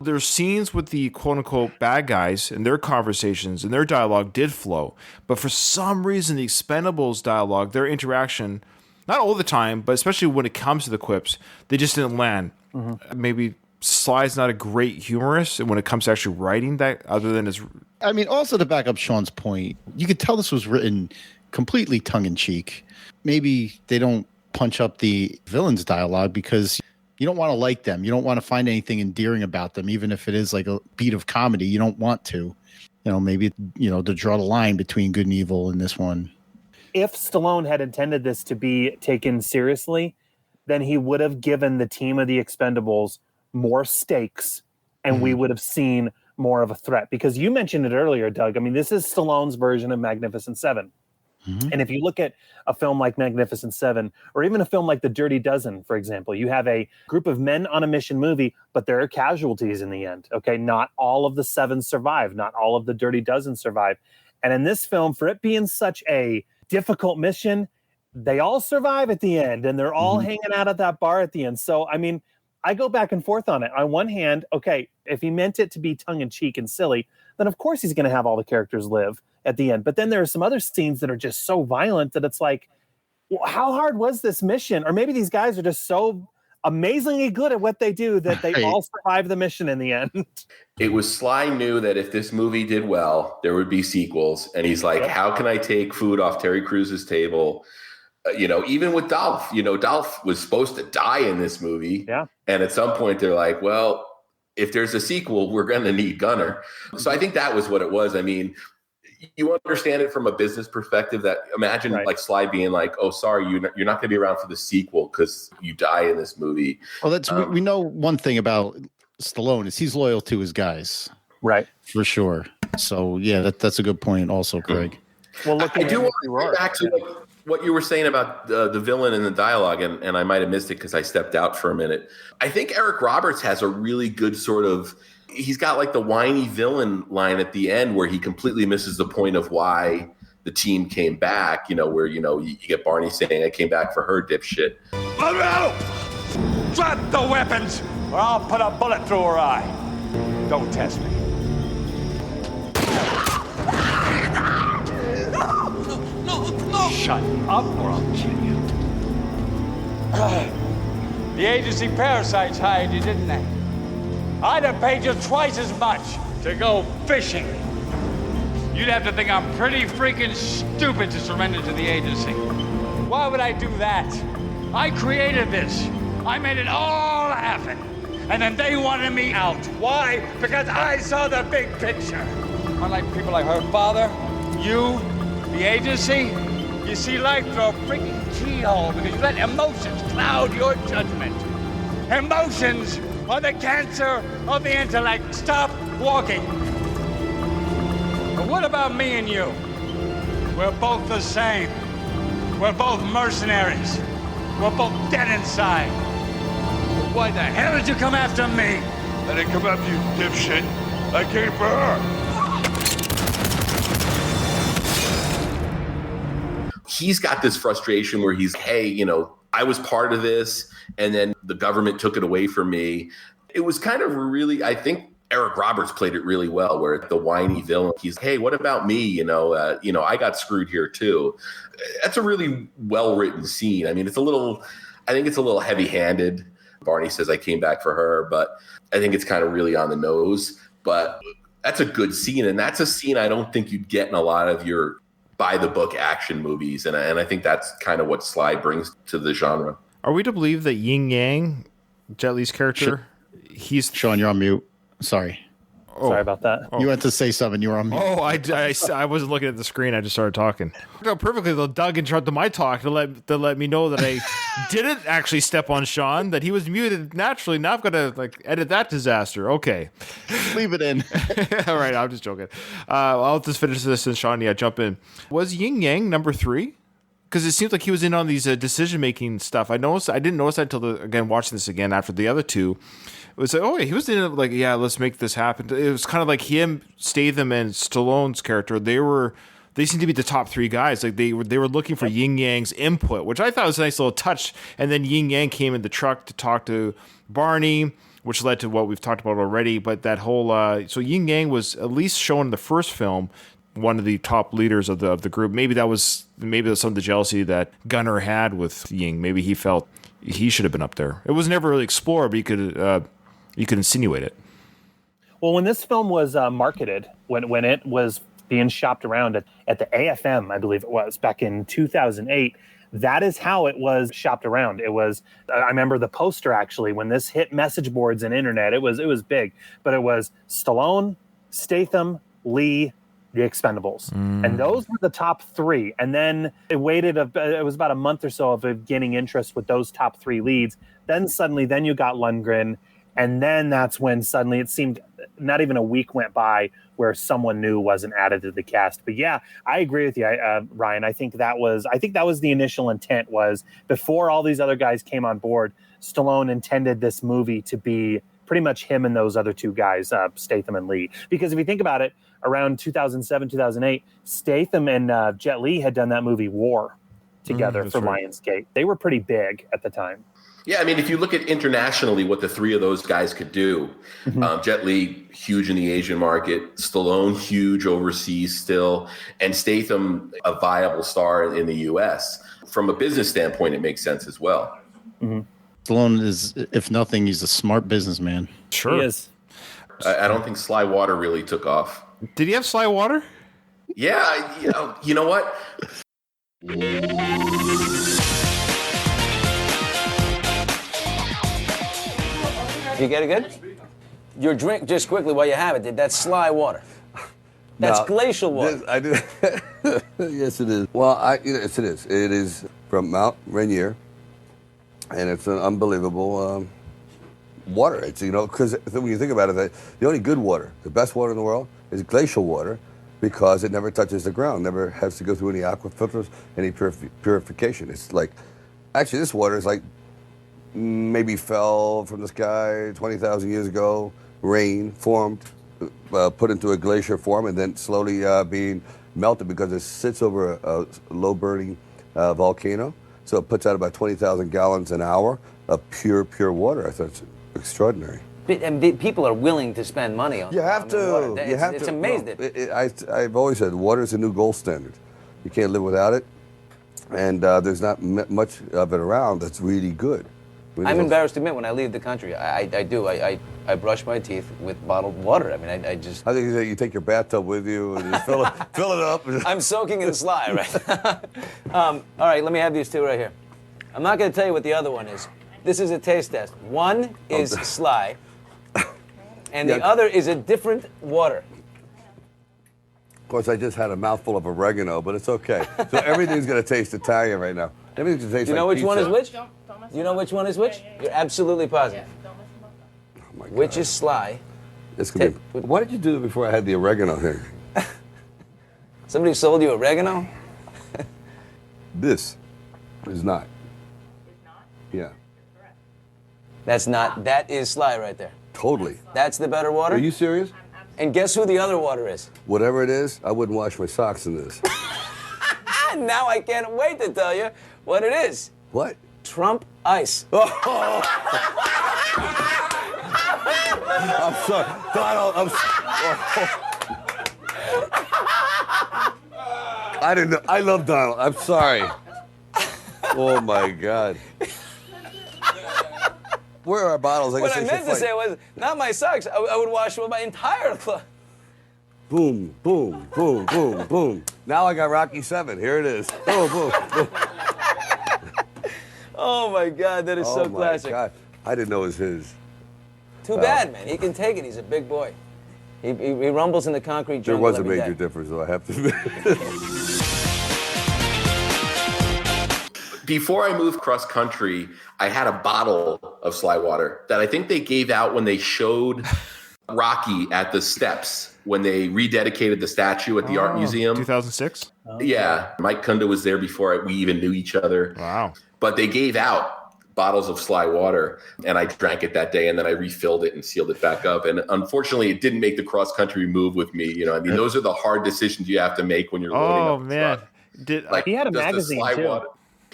There's scenes with the quote-unquote bad guys and their conversations and their dialogue did flow. But for some reason, the Expendables dialogue, their interaction, not all the time, but especially when it comes to the quips, they just didn't land. Mm-hmm. Maybe Sly's not a great humorist when it comes to actually writing that, other than his... I mean, also to back up Sean's point, you could tell this was written completely tongue-in-cheek. Maybe they don't punch up the villain's dialogue because... you don't want to like them. You don't want to find anything endearing about them, even if it is like a beat of comedy. You don't want to, maybe, to draw the line between good and evil in this one. If Stallone had intended this to be taken seriously, then he would have given the team of the Expendables more stakes and we would have seen more of a threat. Because you mentioned it earlier, Doug. I mean, this is Stallone's version of Magnificent Seven. Mm-hmm. And if you look at a film like Magnificent Seven, or even a film like The Dirty Dozen, for example, you have a group of men on a mission movie, but there are casualties in the end. Okay, not all of the seven survive. Not all of the Dirty Dozen survive. And in this film, for it being such a difficult mission, they all survive at the end, and they're all hanging out at that bar at the end. So, I mean, I go back and forth on it. On one hand, okay, if he meant it to be tongue-in-cheek and silly, then of course he's going to have all the characters live at the end. But then there are some other scenes that are just so violent that it's like, well, how hard was this mission? Or maybe these guys are just so amazingly good at what they do that they all survive the mission in the end. It was Sly knew that if this movie did well, there would be sequels. And he's like, how can I take food off Terry Crews's table? Even with Dolph, Dolph was supposed to die in this movie. Yeah. And at some point they're like, well, if there's a sequel, we're going to need Gunner. So I think that was what it was. I mean, you understand it from a business perspective that imagine like Sly being like, oh, sorry, you're not going to be around for the sequel because you die in this movie. Well, we know one thing about Stallone is he's loyal to his guys. Right. For sure. So, yeah, that's a good point also, Craig. Well, look, I do want to go back to what you were saying about the villain and the dialogue, and I might have missed it because I stepped out for a minute. I think Eric Roberts has a really good sort of he's got like the whiny villain line at the end where he completely misses the point of why the team came back, where, you get Barney saying, I came back for her, dipshit. Let me out! Drop the weapons, or I'll put a bullet through her eye. Don't test me. No! Shut up, or I'll kill you. The agency parasites hired you, didn't they? I'd have paid you twice as much to go fishing. You'd have to think I'm pretty freaking stupid to surrender to the agency. Why would I do that? I created this. I made it all happen. And then they wanted me out. Why? Because I saw the big picture. Unlike people like her father, you, the agency, you see life through a freaking keyhole because you let emotions cloud your judgment. Emotions are the cancer of the intellect. Stop walking. But what about me and you? We're both the same. We're both mercenaries. We're both dead inside. Why the hell did you come after me? I didn't come after you, dipshit. I came for her. He's got this frustration where he's, hey, I was part of this, and then the government took it away from me. It was kind of really, I think Eric Roberts played it really well, where the whiny villain, he's, hey, what about me? I got screwed here too. That's a really well-written scene. I mean, I think it's a little heavy-handed. Barney says, I came back for her, but I think it's kind of really on the nose. But that's a good scene, and that's a scene I don't think you'd get in a lot of your by-the-book action movies, and I think that's kind of what Sly brings to the genre. Are we to believe that Yin Yang, Jet Li's character, he's... Sean, you're on mute. Sorry. Sorry about that. You went to say something. You were on mute. I wasn't looking at the screen. I just started talking. Perfectly, though. Doug interrupted my talk to let me know that I didn't actually step on Sean, that he was muted naturally. Now I've got to edit that disaster. Okay. Leave it in. All right, I'm just joking. I'll just finish this and Sean, jump in. Was Yin Yang number 3? Because it seems like he was in on these decision-making stuff. I didn't notice that until, watching this again after the other two. It was like, oh, yeah, he was in it, let's make this happen. It was kind of like him, Statham, and Stallone's character. They seemed to be the top 3 guys. They were looking for Yin Yang's input, which I thought was a nice little touch. And then Yin Yang came in the truck to talk to Barney, which led to what we've talked about already. But that whole so Yin Yang was at least shown in the first film, one of the top leaders of the group. Maybe that was some of the jealousy that Gunnar had with Ying. Maybe he felt he should have been up there. It was never really explored, but you could insinuate it. Well, when this film was marketed, when it was being shopped around at the AFM, I believe it was, back in 2008, that is how it was shopped around. It was, I remember the poster actually, when this hit message boards and internet, it was big, but it was Stallone, Statham, Lee, the Expendables. And those were the top 3. And then it was about a month or so of gaining interest with those top 3 leads. Then suddenly, you got Lundgren. And then that's when suddenly it seemed not even a week went by where someone new wasn't added to the cast. But yeah, I agree with you, Ryan. I think that was the initial intent, was before all these other guys came on board, Stallone intended this movie to be pretty much him and those other 2 guys, Statham and Lee. Because if you think about it, around 2007, 2008, Statham and Jet Li had done that movie War together for right. Lionsgate. They were pretty big at the time. Yeah, I mean, if you look at internationally what the 3 of those guys could do, Jet Li, huge in the Asian market, Stallone, huge overseas still, and Statham, a viable star in the U.S. From a business standpoint, it makes sense as well. Stallone is, if nothing, he's a smart businessman. Sure. He is. I don't think Sly Water really took off. Did he have Sly Water? Yeah, you know what? You get it good? Your drink, just quickly while you have it, that's Sly Water. That's glacial water. I do. Yes, it is. Well, yes, it is. It is from Mount Rainier, and it's an unbelievable water. It's, because when you think about it, the only good water, the best water in the world, is glacial water, because it never touches the ground, never has to go through any aqua filters, any purification. It's like, actually, this water is like maybe fell from the sky 20,000 years ago, rain formed, put into a glacier form, and then slowly being melted because it sits over a low-burning volcano. So it puts out about 20,000 gallons an hour of pure water. I thought it's extraordinary. And people are willing to spend money on. You have to. Water. You have it's to. amazing. No, I've always said water is the new gold standard. You can't live without it, and there's not much of it around that's really good. I'm embarrassed to admit when I leave the country, I do. I brush my teeth with bottled water. I mean, I just. I think you take your bathtub with you and just fill it up. I'm soaking in Sly, right? All right, let me have these two right here. I'm not going to tell you what the other one is. This is a taste test. One is Sly, and the other is a different water. Of course, I just had a mouthful of oregano, but it's okay. So everything's going to taste Italian right now. Everything's going to taste Do you know like which one is pizza. which? You know which one is which? You're absolutely positive. Oh my God. Which is Sly? It's gonna be, why did you do it before I had the oregano here? Somebody sold you oregano? This is not. It's not? Yeah. That's not. That is Sly right there. Totally. That's the better water? Are you serious? And guess who the other water is? Whatever it is, I wouldn't wash my socks in this. Now I can't wait to tell you what it is. What? Trump Ice. I'm sorry. Donald, I didn't know. I love Donald. I'm sorry. Oh, my God. Where are our bottles? What I meant to say was, not my socks. I would wash with my entire clothes. Boom, boom, boom, boom, boom. Now I got Rocky 7. Here it is. Boom, boom, boom. Oh, my God. That is so classic. Oh, my God. I didn't know it was his. Too bad, man. He can take it. He's a big boy. He rumbles in the concrete There jungle was a every major day. difference, though, I have to admit. Before I moved cross country, I had a bottle of Sly water that I think they gave out when they showed Rocky at the steps when they rededicated the statue at the art museum. 2006? Yeah. Mike Kunda was there before we even knew each other. Wow. But they gave out bottles of Sly water, and I drank it that day, and then I refilled it and sealed it back up. And unfortunately, it didn't make the cross country move with me. You know, I mean, those are the hard decisions you have to make when you're loading up. Oh, man. He had a does the magazine, Sly too. water-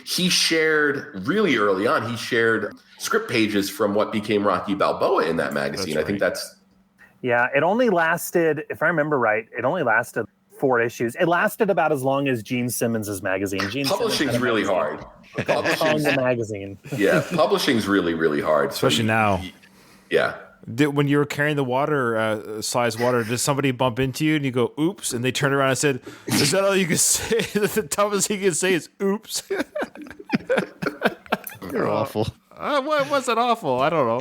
He shared really early on. He shared script pages from what became Rocky Balboa in that magazine. I think that's. Yeah, it only lasted, if I remember right, it only lasted 4 issues. It lasted about as long as Gene Simmons' magazine. Publishing's really hard. Publishing's the magazine. Yeah, publishing's really, really hard. Especially now. Yeah. When you were carrying the water, Sly's water, did somebody bump into you and you go, oops, and they turned around and said, is that all you can say? The toughest he can say is oops. You're awful. What was it awful? I don't know.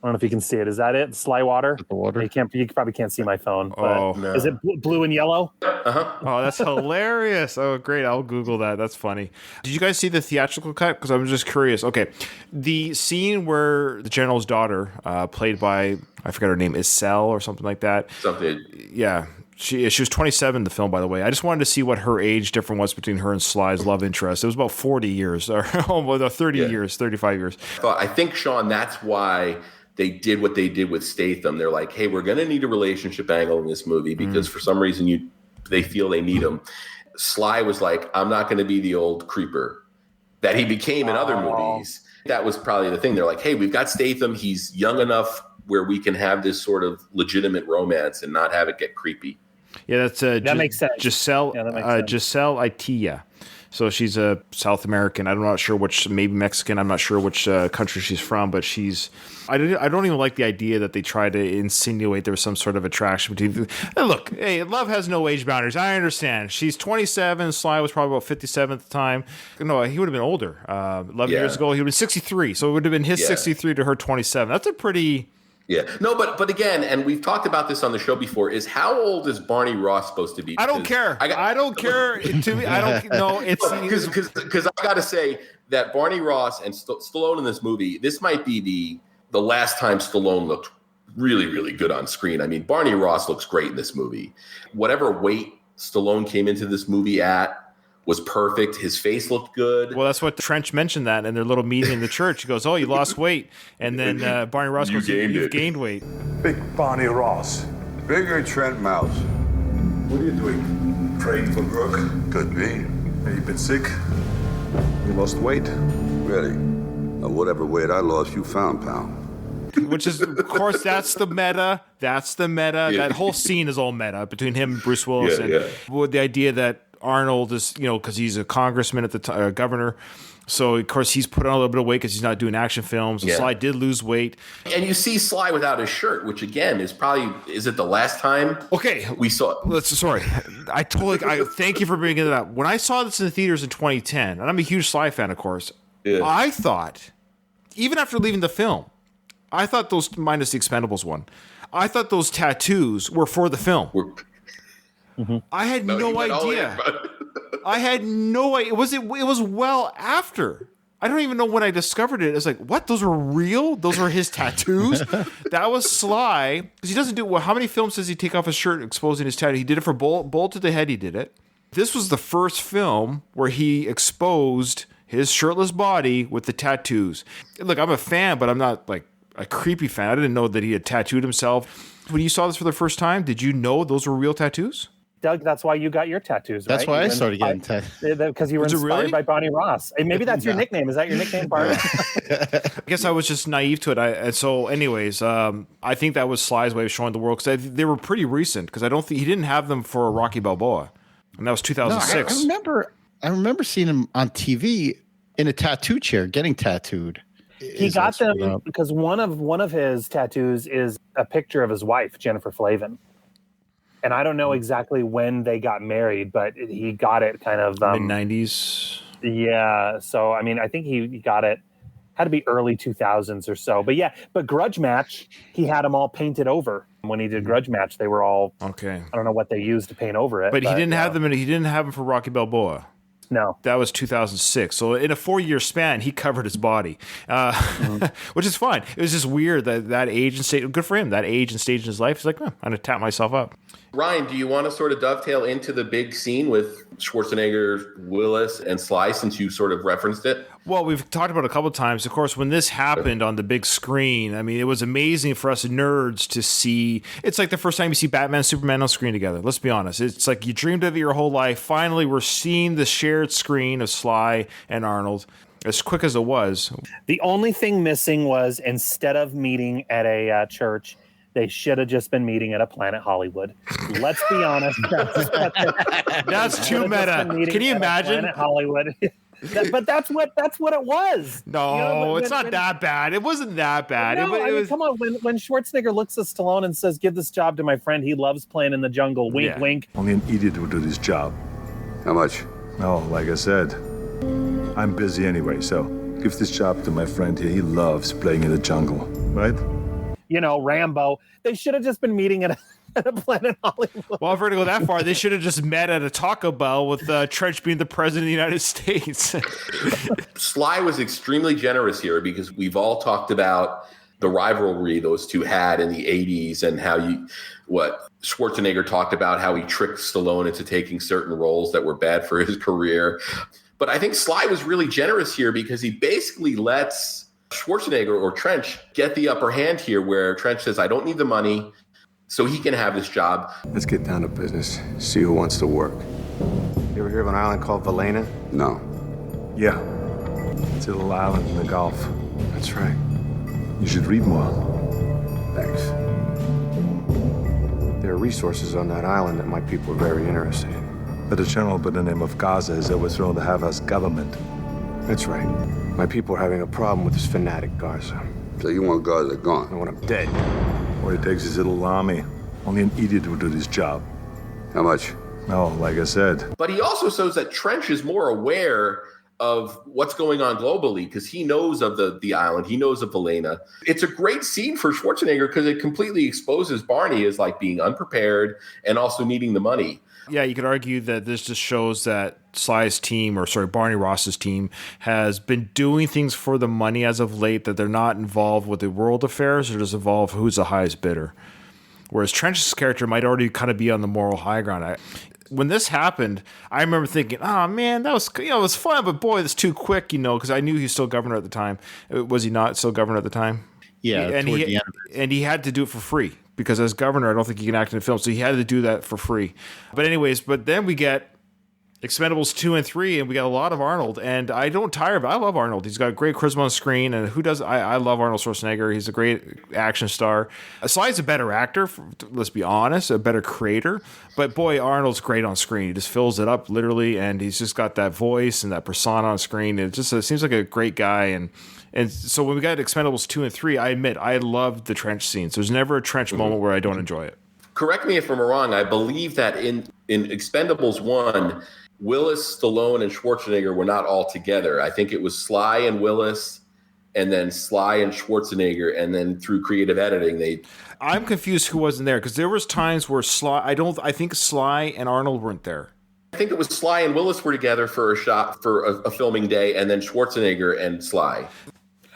I don't know if you can see it. Is that it? Sly water? The water? You probably can't see my phone. But Oh, no. Is it blue and yellow? Oh, that's hilarious. Oh, great. I'll Google that. That's funny. Did you guys see the theatrical cut? Because I'm just curious. Okay. The scene where the general's daughter, played by, I forgot her name, Iselle or something like that. Something. Yeah. She was 27 in the film, by the way. I just wanted to see what her age difference was between her and Sly's love interest. It was about 40 years, or 30 years, 35 years. But I think, Sean, that's why they did what they did with Statham. They're like, hey, we're going to need a relationship angle in this movie because for some reason they feel they need him. Sly was like, I'm not going to be the old creeper that he became in other movies. That was probably the thing. They're like, hey, we've got Statham. He's young enough where we can have this sort of legitimate romance and not have it get creepy. Yeah, that's that makes sense. Giselle Itilla. So she's a South American. I'm not sure which, maybe Mexican. I'm not sure which country she's from, but she's. I don't even like the idea that they try to insinuate there was some sort of attraction between. Look, hey, love has no age boundaries. I understand. She's 27. Sly was probably about 57 at the time. No, he would have been older. 11 years ago, he would have been 63. So it would have been his 63 to her 27. That's a pretty. Yeah. No, but again, and we've talked about this on the show before, is how old is Barney Ross supposed to be? I don't care. I don't care. To me, I don't know. It's because I got to say that Barney Ross and Stallone in this movie, this might be the last time Stallone looked really, really good on screen. I mean, Barney Ross looks great in this movie. Whatever weight Stallone came into this movie at was perfect. His face looked good. Well, that's what Trench mentioned that in their little meeting in the church. He goes, "Oh, you lost weight," and then Barney Ross goes, "You've gained weight." Big Barney Ross. Bigger Trent Mouse. What are you doing? Praying for Brooke? Could be. Have you been sick? You lost weight? Really? Whatever weight I lost, you found, pal. Which is, of course, that's the meta. That's the meta. Yeah. That whole scene is all meta between him and Bruce Willis. With the idea that Arnold is, because he's a congressman at the time, governor. So, of course, he's put on a little bit of weight because he's not doing action films. Yeah. Sly did lose weight. And you see Sly without his shirt, which again is it the last time we saw it? Sorry. I thank you for bringing it up. When I saw this in the theaters in 2010, and I'm a huge Sly fan, of course, I thought, even after leaving the film, I thought those, minus the Expendables one, I thought those tattoos were for the film. I had no idea. I had no idea. It was well after. I don't even know when I discovered it. It's like, what? Those were real? Those were his tattoos? That was Sly. Because he doesn't do, well, how many films does he take off his shirt exposing his tattoo? He did it for Bolt to the Head, he did it. This was the first film where he exposed his shirtless body with the tattoos. Look, I'm a fan, but I'm not like a creepy fan. I didn't know that he had tattooed himself. When you saw this for the first time, did you know those were real tattoos? Doug, that's why you got your tattoos, right? That's why I started getting tattoos. Because you were inspired by Barney Ross. And maybe that's your nickname. Is that your nickname, Barney? I guess I was just naive to it. So anyways, I think that was Sly's way of showing the world, because they were pretty recent, because I don't think he didn't have them for Rocky Balboa. And that was 2006. No, I remember seeing him on TV in a tattoo chair getting tattooed. He got them because one of his tattoos is a picture of his wife, Jennifer Flavin. And I don't know exactly when they got married, but he got it kind of mid-90s. Yeah. So, I mean, I think he got it, had to be early 2000s or so. But yeah, but Grudge Match, he had them all painted over. When he did Grudge Match, they were all, okay. I don't know what they used to paint over it. But he didn't have them. He didn't have them for Rocky Balboa. No. That was 2006. So in a 4-year span, he covered his body, which is fine. It was just weird that age and stage. Good for him. That age and stage in his life. He's like, I'm going to tap myself up. Ryan, do you want to sort of dovetail into the big scene with Schwarzenegger, Willis, and Sly, since you sort of referenced it? Well, we've talked about it a couple of times. Of course, when this happened on the big screen, I mean, it was amazing for us nerds to see. It's like the first time you see Batman and Superman on screen together. Let's be honest. It's like you dreamed of it your whole life. Finally, we're seeing the shared screen of Sly and Arnold. As quick as it was. The only thing missing was, instead of meeting at a church, they should have just been meeting at a Planet Hollywood. Let's be honest. That's too meta. Can you imagine? Planet Hollywood. But that's what it was. No, it's not that bad. It wasn't that bad. No, I mean, come on. When Schwarzenegger looks at Stallone and says, "Give this job to my friend. He loves playing in the jungle." Wink, wink. Only an idiot would do this job. How much? No, like I said, I'm busy anyway, so give this job to my friend here. He loves playing in the jungle, right? Rambo. They should have just been meeting at a Planet Hollywood. Well, if we're going to go that far, they should have just met at a Taco Bell with Trench being the president of the United States. Sly was extremely generous here because we've all talked about the rivalry those two had in the 80s and how Schwarzenegger talked about how he tricked Stallone into taking certain roles that were bad for his career. But I think Sly was really generous here because he basically lets Schwarzenegger or Trench get the upper hand here, where Trench says, I don't need the money, so he can have this job. Let's get down to business. See who wants to work. You ever hear of an island called Valena? No. Yeah. It's a little island in the Gulf. That's right. You should read more. Thanks. There are resources on that island that my people are very interested in. But a general by the name of Gaza has overthrown the Havas government. That's right. My people are having a problem with this fanatic Garza. So you want Garza gone? I want him dead. All he takes is a little army. Only an idiot would do this job. How much? No, like I said. But he also shows that Trench is more aware of what's going on globally because he knows of the island. He knows of Valena. It's a great scene for Schwarzenegger because it completely exposes Barney as like being unprepared and also needing the money. Yeah, you could argue that this just shows that Sly's team, Barney Ross's team, has been doing things for the money as of late, that they're not involved with the world affairs, they're just involved who's the highest bidder. Whereas Trench's character might already kind of be on the moral high ground. when this happened, I remember thinking, oh man, that was, it was fun, but boy, that's too quick, because I knew he was still governor at the time. Was he not still governor at the time? Yeah, and he had to do it for free because as governor, I don't think he can act in a film, so he had to do that for free. But then we get Expendables 2 and 3, and we got a lot of Arnold, and I don't tire of it. I love Arnold. He's got great charisma on screen, and I love Arnold Schwarzenegger. He's a great action star. Sly's a better actor, let's be honest, a better creator, but boy, Arnold's great on screen. He just fills it up literally, and he's just got that voice and that persona on screen. It seems like a great guy, and so when we got Expendables 2 and 3, I admit, I loved the trench scenes. There's never a trench moment where I don't enjoy it. Correct me if I'm wrong. I believe that in Expendables 1, Willis, Stallone, and Schwarzenegger were not all together. I think it was Sly and Willis, and then Sly and Schwarzenegger, and then through creative editing, I'm confused who wasn't there because there was times where I think Sly and Arnold weren't there. I think it was Sly and Willis were together for a shot for a filming day, and then Schwarzenegger and Sly.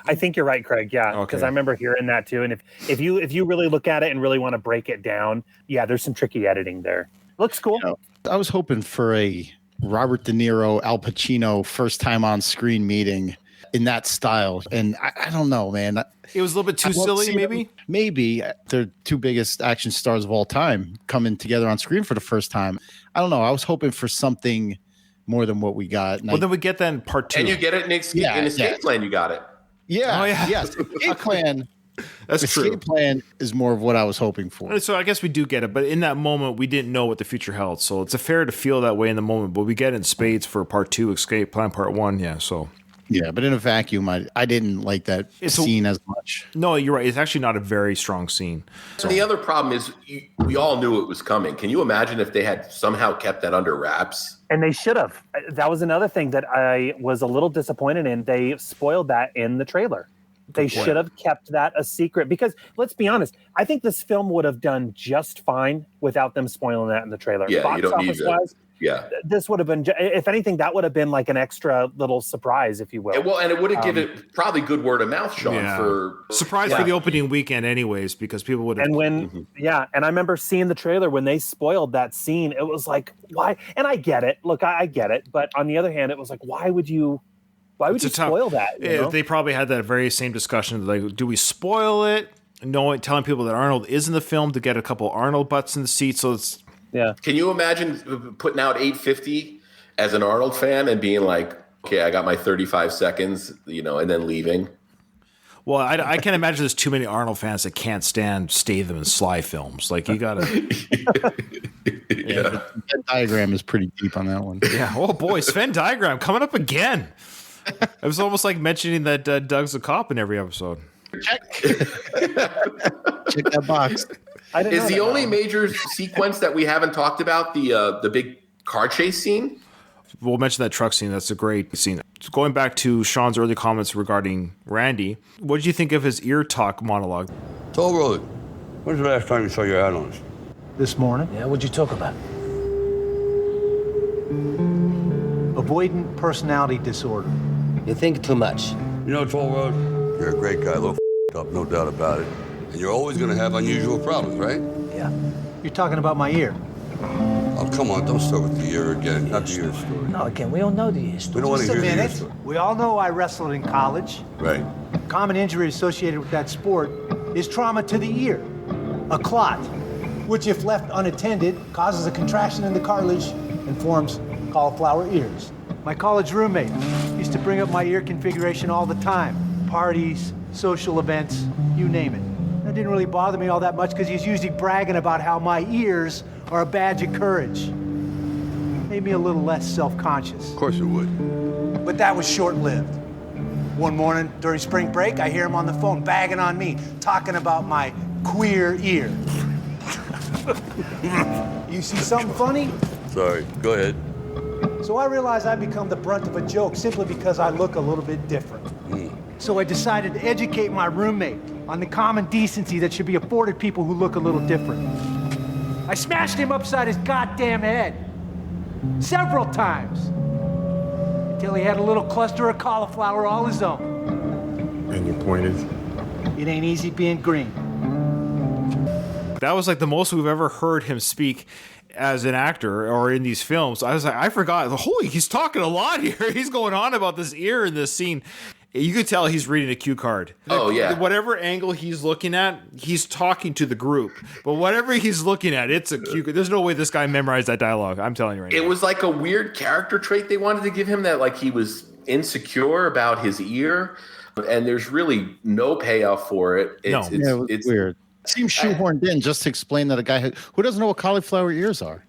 I think you're right, Craig. Yeah, because I remember hearing that too. And if you really look at it and really want to break it down, yeah, there's some tricky editing there. Looks cool. I was hoping for a Robert De Niro, Al Pacino first time on screen meeting in that style, and I don't know, man. It was a little bit too silly, maybe. Maybe they're two biggest action stars of all time coming together on screen for the first time. I don't know. I was hoping for something more than what we got. Well, then we get that in part 2, and you get it in Escape Plan. You got it. Yeah. Oh, yeah. Yes. Escape Plan. That's true. Escape Plan is more of what I was hoping for. So I guess we do get it, but in that moment, we didn't know what the future held. So it's fair to feel that way in the moment, but we get it in spades for part 2, Escape Plan part 1. Yeah, so. Yeah, but in a vacuum, I didn't like that scene as much. No, you're right. It's actually not a very strong scene. So. The other problem is we all knew it was coming. Can you imagine if they had somehow kept that under wraps? And they should have. That was another thing that I was a little disappointed in. They spoiled that in the trailer. They should have kept that a secret because, let's be honest, I think this film would have done just fine without them spoiling that in the trailer. Yeah, Box you don't need office-wise, yeah, this would have been, if anything, that would have been like an extra little surprise, if you will. And it would have given probably good word of mouth, Sean, for surprise for the opening weekend, anyways, because people would have. And when, and I remember seeing the trailer when they spoiled that scene. It was like, why? And I get it. Look, I get it. But on the other hand, it was like, why would you spoil that? They probably had that very same discussion. Like, do we spoil it? Telling people that Arnold is in the film to get a couple Arnold butts in the seat. So it's. Yeah. Can you imagine putting out 850 as an Arnold fan and being like, okay, I got my 35 seconds, and then leaving? Well, I can't imagine there's too many Arnold fans that can't stand Statham and Sly films. Like, you got to. The Venn diagram is pretty deep on that one. Yeah. Oh, boy. Venn diagram coming up again. It was almost like mentioning that Doug's a cop in every episode. Check that box. Is the only major sequence that we haven't talked about the big car chase scene? We'll mention that truck scene. That's a great scene. Going back to Sean's early comments regarding Randy, what did you think of his ear talk monologue? Toll Road, when's the last time you saw your ad on us? This morning. Yeah, what'd you talk about? Avoidant personality disorder. You think too much. You know, Toll Road, you're a great guy, a little up, no doubt about it. And you're always going to have unusual problems, right? Yeah. You're talking about my ear. Oh, come on, don't start with the ear again. Not the ear story. No, again, we all know the ear story. We don't want to hear the ear story. We all know I wrestled in college. Right. Common injury associated with that sport is trauma to the ear. A clot, which if left unattended, causes a contraction in the cartilage and forms cauliflower ears. My college roommate used to bring up my ear configuration all the time. Parties, social events, you name it. That didn't really bother me all that much because he's usually bragging about how my ears are a badge of courage. Made me a little less self-conscious. Of course it would. But that was short-lived. One morning during spring break, I hear him on the phone bagging on me, talking about my queer ear. You see something funny? Sorry, go ahead. So I realized I'd become the brunt of a joke simply because I look a little bit different. So I decided to educate my roommate on the common decency that should be afforded people who look a little different. I smashed him upside his goddamn head several times until he had a little cluster of cauliflower all his own. And your point is? It ain't easy being green. That was like the most we've ever heard him speak. as an actor or in these films, I was like, I forgot. Holy, he's talking a lot here. He's going on about this ear in this scene. You could tell he's reading a cue card. Oh, yeah. Whatever angle he's looking at, he's talking to the group. But whatever he's looking at, it's a cue card. There's no way this guy memorized that dialogue. I'm telling you right now. It was like a weird character trait they wanted to give him, that like he was insecure about his ear. And there's really no payoff for it. It's weird. It seems shoehorned in just to explain that a guy who doesn't know what cauliflower ears are.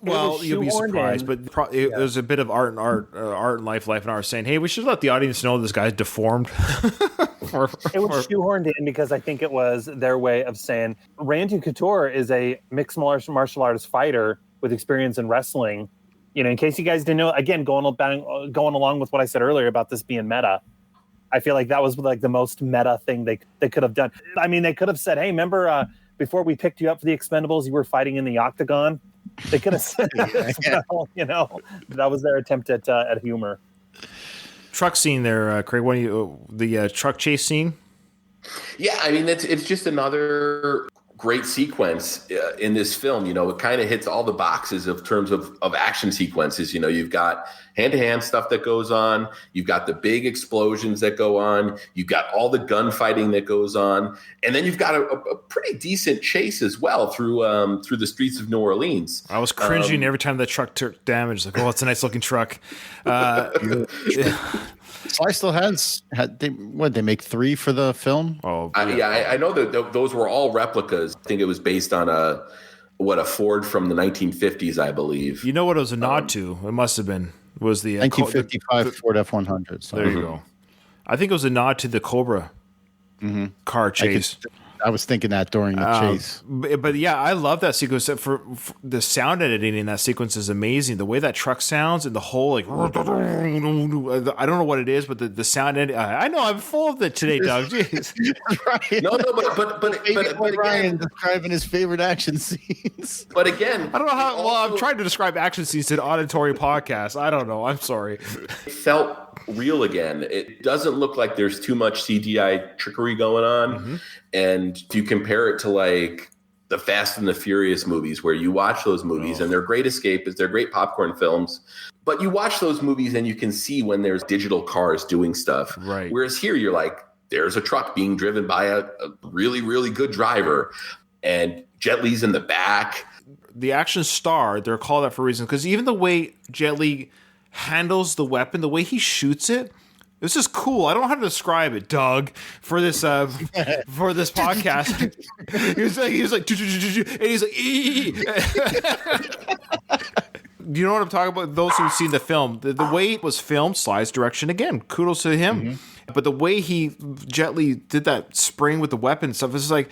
Well, you'll be surprised, but it was a bit of art and life and art saying, "Hey, we should let the audience know this guy's deformed." It was shoehorned in because I think it was their way of saying Randy Couture is a mixed martial artist fighter with experience in wrestling. You know, in case you guys didn't know, again, going along with what I said earlier about this being meta, I feel like that was like the most meta thing they could have done. I mean, they could have said, "Hey, remember before we picked you up for the Expendables, you were fighting in the octagon." They could have said that as well, you know. That was their attempt at humor. Truck scene there, Craig. What do you the truck chase scene? Yeah, I mean it's just another great sequence in this film. You know, it kind of hits all the boxes of terms of action sequences. You know, you've got hand-to-hand stuff that goes on. You've got the big explosions that go on. You've got all the gunfighting that goes on. And then you've got a pretty decent chase as well through the streets of New Orleans. I was cringing every time that truck took damage. Like, oh, it's a nice-looking truck. Sly still they make 3 for the film? Oh, I know that those were all replicas. I think it was based on a Ford from the 1950s, I believe. You know what it was a nod to? It must have been. Was the 1955 Ford F-100. So. There you go. I think it was a nod to the Cobra car chase. I was thinking that during the chase. But yeah, I love that sequence. For the sound editing in that sequence is amazing. The way that truck sounds and the whole like, I don't know what it is, but the sound edit. I know I'm full of it today, Doug. Jeez. Right. No, but Ryan describing his favorite action scenes. But again, I don't know how. Well, I'm trying to describe action scenes in an auditory podcast. I don't know. I'm sorry. It felt real again. It doesn't look like there's too much CGI trickery going on. Mm-hmm. And if you compare it to like the Fast and the Furious movies, where you watch those movies and they're great escapists, they're great popcorn films, but you watch those movies and you can see when there's digital cars doing stuff. Right. Whereas here you're like, there's a truck being driven by a really, really good driver and Jet Li's in the back. The action star, they're called that for a reason, because even the way Jet Li handles the weapon, the way he shoots it, this is cool. I don't know how to describe it, Doug, for this podcast. he was like, and he's like, ee. Do you know what I'm talking about? Those who've seen the film, the way it was filmed, Sly's direction again. Kudos to him. Mm-hmm. But the way Jet Li did that spring with the weapon and stuff, is like,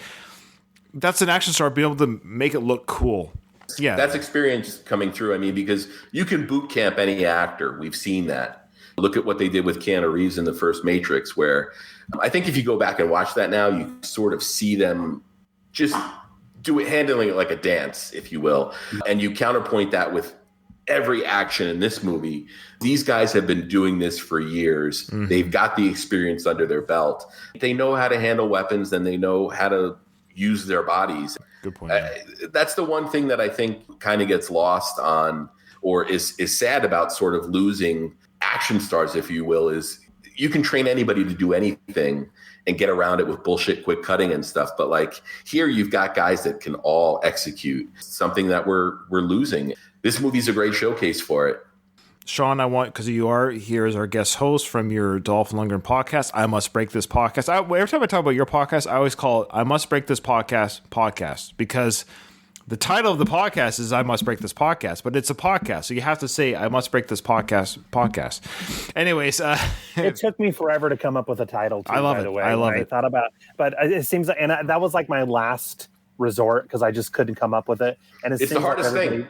that's an action star being able to make it look cool. Yeah, that's experience coming through. I mean, because you can boot camp any actor. We've seen that. Look at what they did with Keanu Reeves in the first Matrix, where I think if you go back and watch that now, you sort of see them just handling it like a dance, if you will. And you counterpoint that with every action in this movie. These guys have been doing this for years. Mm-hmm. They've got the experience under their belt. They know how to handle weapons and they know how to use their bodies. Good point. That's the one thing that I think kind of gets lost on, or is sad about sort of losing action stars, if you will, is you can train anybody to do anything and get around it with bullshit quick cutting and stuff. But like here, you've got guys that can all execute, something that we're losing. This movie's a great showcase for it. Sean, I want, because you are here as our guest host from your Dolph Lundgren podcast, I Must Break This Podcast. Every time I talk about your podcast, I always call it I Must Break This Podcast, because the title of the podcast is I Must Break This Podcast, but it's a podcast, so you have to say I Must Break This Podcast. Anyways, it took me forever to come up with a title. Too, I love by it. The way, I love it. I thought about, but it seems like, and that was like my last resort because I just couldn't come up with it. And it's the hardest thing.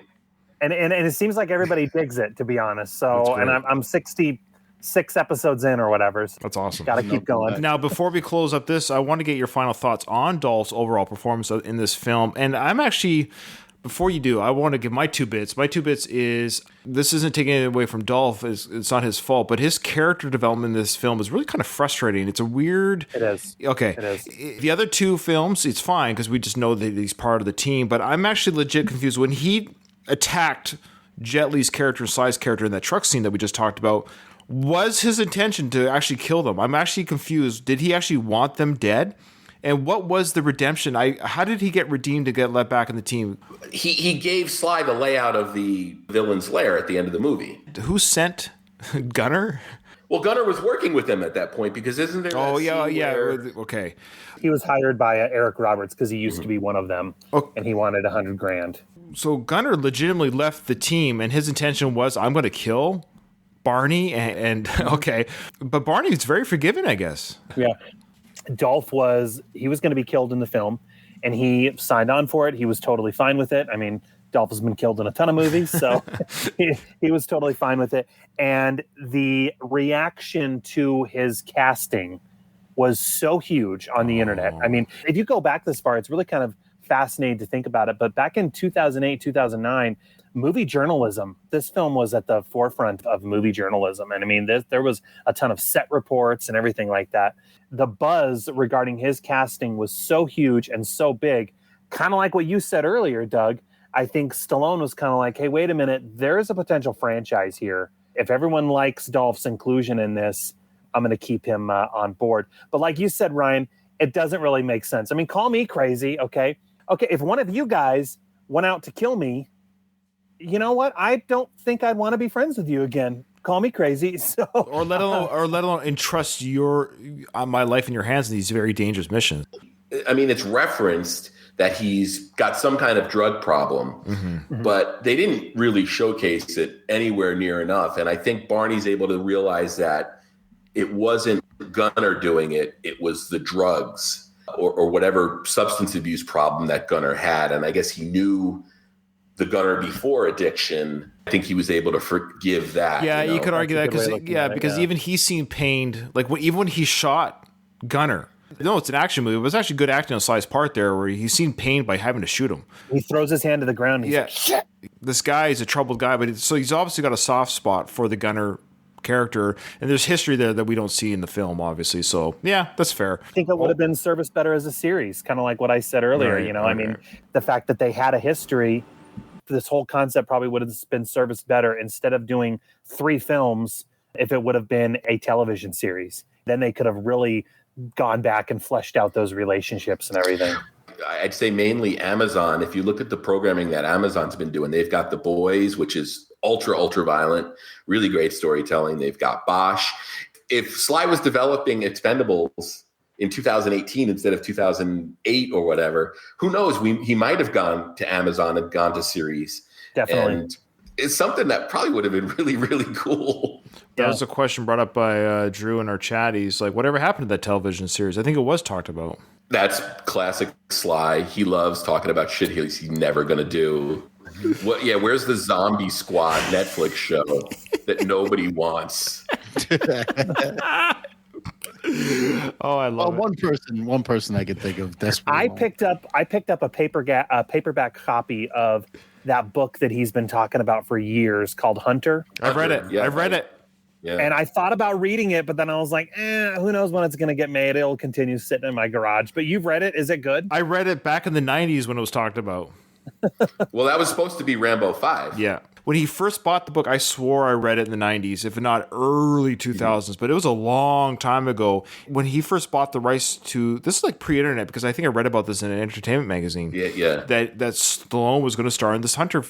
And it seems like everybody digs it, to be honest. So, and I'm 66 episodes in or whatever. So that's awesome. Got to keep going. Now, before we close up this, I want to get your final thoughts on Dolph's overall performance in this film. And I'm actually Before you do, I want to give my 2 bits. My 2 bits is, this isn't taking it away from Dolph. It's not his fault, but his character development in this film is really kind of frustrating. It's a weird... It is. Okay. It is. The other 2 films, it's fine because we just know that he's part of the team, but I'm actually legit confused. When he attacked Jet Li's character, Sly's character in that truck scene that we just talked about, was his intention to actually kill them? I'm actually confused. Did he actually want them dead? And what was the redemption? How did he get redeemed to get let back in the team? He gave Sly the layout of the villain's lair at the end of the movie. Who sent Gunner? Well, Gunner was working with them at that point because isn't there? Okay. He was hired by Eric Roberts because he used to be one of them, and he wanted $100,000. So Gunner legitimately left the team, and his intention was, I'm going to kill Barney. And okay, but Barney is very forgiving, I guess. Yeah. Dolph was going to be killed in the film, and he signed on for it. He was totally fine with it. I mean, Dolph has been killed in a ton of movies, so he was totally fine with it. And the reaction to his casting was so huge on the internet. I mean, if you go back this far, it's really kind of fascinating to think about it. But back in 2008, 2009, movie journalism, this film was at the forefront of movie journalism. And I mean, there was a ton of set reports and everything like that. The buzz regarding his casting was so huge and so big, kind of like what you said earlier, Doug. I think Stallone was kind of like, hey, wait a minute, there is a potential franchise here. If everyone likes Dolph's inclusion in this, I'm going to keep him on board. But like you said, Ryan, it doesn't really make sense. I mean, call me crazy, okay? Okay, if one of you guys went out to kill me, you know what? I don't think I'd want to be friends with you again. Call me crazy. So, or let alone entrust my life in your hands in these very dangerous missions. I mean, it's referenced that he's got some kind of drug problem, but they didn't really showcase it anywhere near enough. And I think Barney's able to realize that it wasn't Gunner doing it; it was the drugs or whatever substance abuse problem that Gunner had. And I guess he knew the Gunner before addiction. I think he was able to forgive that. Yeah, you could argue that because because even he seemed pained. Like even when he shot Gunner, no, it's an action movie. It was actually good acting on Sly's part there, where he seemed pained by having to shoot him. He throws his hand to the ground. And he's like, shit. This guy is a troubled guy, but so he's obviously got a soft spot for the Gunner character, and there's history there that we don't see in the film, obviously. So yeah, that's fair. I think it would have been serviced better as a series, kind of like what I said earlier. Right, I mean, the fact that they had a history, this whole concept probably would have been serviced better instead of doing 3 films. If it would have been a television series, then they could have really gone back and fleshed out those relationships and everything. I'd say mainly Amazon. If you look at the programming that Amazon's been doing, they've got The Boys, which is ultra violent, really great storytelling. They've got Bosch. If Sly was developing Expendables in 2018 instead of 2008 or whatever, who knows? He might have gone to Amazon and gone to series. Definitely. And it's something that probably would have been really, really cool. That was a question brought up by Drew in our chat. He's like, whatever happened to that television series? I think it was talked about. That's classic Sly. He loves talking about shit he's never going to do. Where's the Zombie Squad Netflix show that nobody wants? Oh, I love it. One person I could think of. I picked up a paperback copy of that book that he's been talking about for years called Hunter. I've read it. Yeah, I've read it. Yeah. And I thought about reading it, but then I was like, who knows when it's going to get made? It'll continue sitting in my garage. But you've read it. Is it good? I read it back in the 90s when it was talked about. Well, that was supposed to be Rambo 5. Yeah. When he first bought the book, I swore I read it in the 90s, if not early 2000s, but it was a long time ago. When he first bought the rights to, this is like pre-internet, because I think I read about this in an entertainment magazine. Yeah. That Stallone was going to star in this Hunter.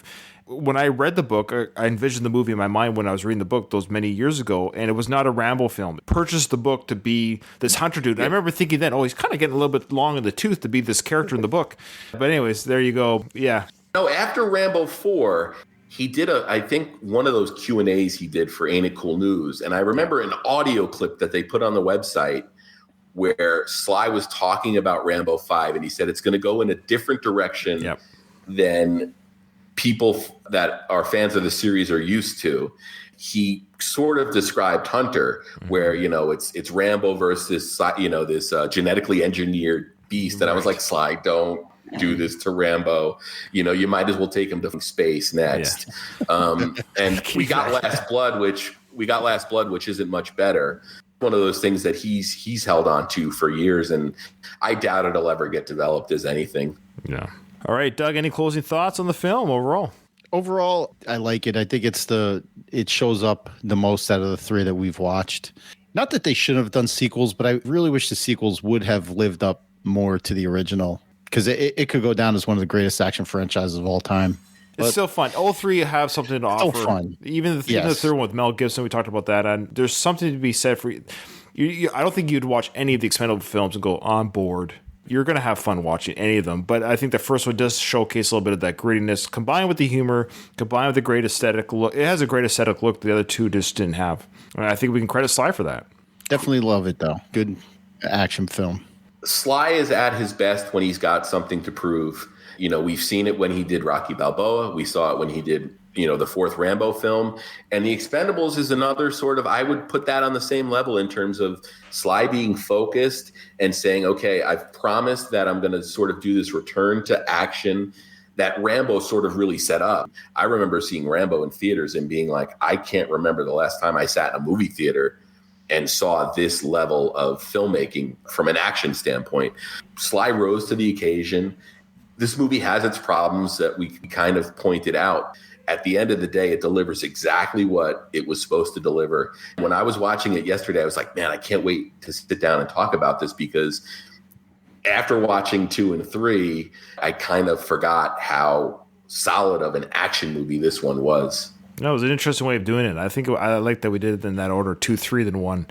When I read the book, I envisioned the movie in my mind when I was reading the book those many years ago, and it was not a Rambo film. I purchased the book to be this Hunter dude. And I remember thinking then, he's kind of getting a little bit long in the tooth to be this character in the book. But anyways, there you go. Yeah. No, after Rambo 4, he did I think one of those Q&As he did for Ain't It Cool News. And I remember an audio clip that they put on the website where Sly was talking about Rambo 5, and he said it's going to go in a different direction than people that are fans of the series are used to. He sort of described Hunter, where, it's Rambo versus, this genetically engineered beast. And I was like, Sly, don't do this to Rambo. You know, you might as well take him to space next. And we got Last Blood, which isn't much better. One of those things that he's held on to for years, and I doubt it'll ever get developed as anything. Yeah. All right, Doug, any closing thoughts on the film overall? Overall, I like it. I think it shows up the most out of the three that we've watched. Not that they shouldn't have done sequels, but I really wish the sequels would have lived up more to the original, because it could go down as one of the greatest action franchises of all time. It's still fun. All three have something to offer. Still fun. Even the third one with Mel Gibson, we talked about that. And there's something to be said for you. I don't think you'd watch any of the Expendables films and go on board. You're going to have fun watching any of them. But I think the first one does showcase a little bit of that grittiness, combined with the humor, combined with the great aesthetic look. It has a great aesthetic look the other two just didn't have. And I think we can credit Sly for that. Definitely love it, though. Good action film. Sly is at his best when he's got something to prove. You know, we've seen it when he did Rocky Balboa. We saw it when he did, you know, the fourth Rambo film. And The Expendables is another sort of, I would put that on the same level in terms of Sly being focused and saying, okay, I've promised that I'm going to sort of do this return to action that Rambo sort of really set up. I remember seeing Rambo in theaters and being like, I can't remember the last time I sat in a movie theater and saw this level of filmmaking from an action standpoint. Sly rose to the occasion. This movie has its problems that we kind of pointed out. At the end of the day, it delivers exactly what it was supposed to deliver. When I was watching it yesterday, I was like, man, I can't wait to sit down and talk about this, because after watching 2 and 3, I kind of forgot how solid of an action movie this one was. No, it was an interesting way of doing it. I think I like that we did it in that order, 2, 3, then 1.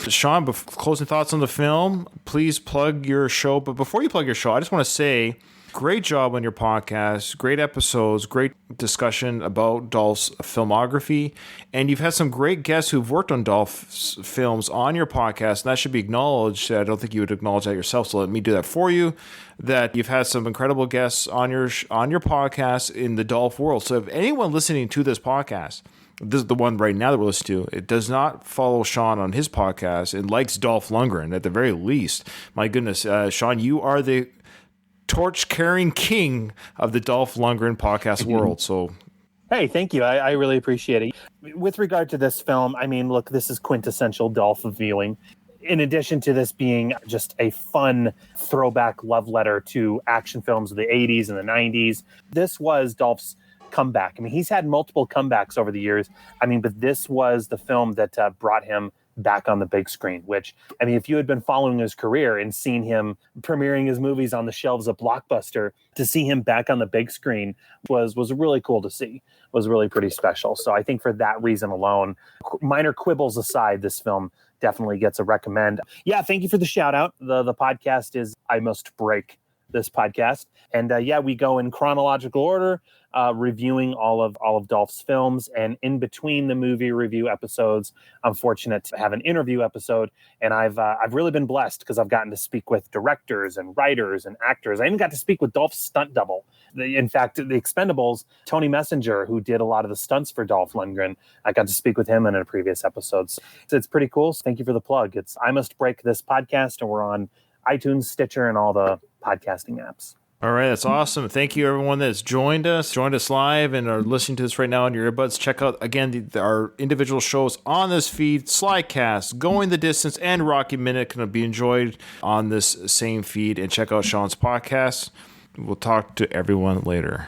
Sean, closing thoughts on the film. Please plug your show. But before you plug your show, I just want to say, great job on your podcast, great episodes, great discussion about Dolph's filmography, and you've had some great guests who've worked on Dolph's films on your podcast, and that should be acknowledged. I don't think you would acknowledge that yourself, so let me do that for you, that you've had some incredible guests on your podcast in the Dolph world. So if anyone listening to this podcast, this is the one right now that we're listening to, it does not follow Sean on his podcast and likes Dolph Lundgren at the very least, my goodness, Sean, you are the torch-carrying king of the Dolph Lundgren podcast world. So, hey, thank you. I really appreciate it. With regard to this film, I mean, look, this is quintessential Dolph viewing. In addition to this being just a fun throwback love letter to action films of the 80s and the 90s, this was Dolph's comeback. I mean, he's had multiple comebacks over the years. I mean, but this was the film that brought him back on the big screen, which, I mean, if you had been following his career and seen him premiering his movies on the shelves of Blockbuster, to see him back on the big screen was really cool to see, was really pretty special. So I think for that reason alone, minor quibbles aside, this film definitely gets a recommend. Yeah, thank you for the shout out. The podcast is I Must Break This Podcast. And we go in chronological order, reviewing all of Dolph's films. And in between the movie review episodes, I'm fortunate to have an interview episode. And I've really been blessed because I've gotten to speak with directors and writers and actors. I even got to speak with Dolph's stunt double. In fact, the Expendables, Tony Messenger, who did a lot of the stunts for Dolph Lundgren, I got to speak with him in a previous episode. So it's pretty cool. So thank you for the plug. It's I Must Break This Podcast, and we're on iTunes, Stitcher, and all the podcasting apps. All right, that's awesome. Thank you, everyone that's joined us live and are listening to this right now on your earbuds. Check out, again, our individual shows on this feed. Slycast, Going the Distance, and Rocky Minute can be enjoyed on this same feed. And check out Sean's podcast. We'll talk to everyone later.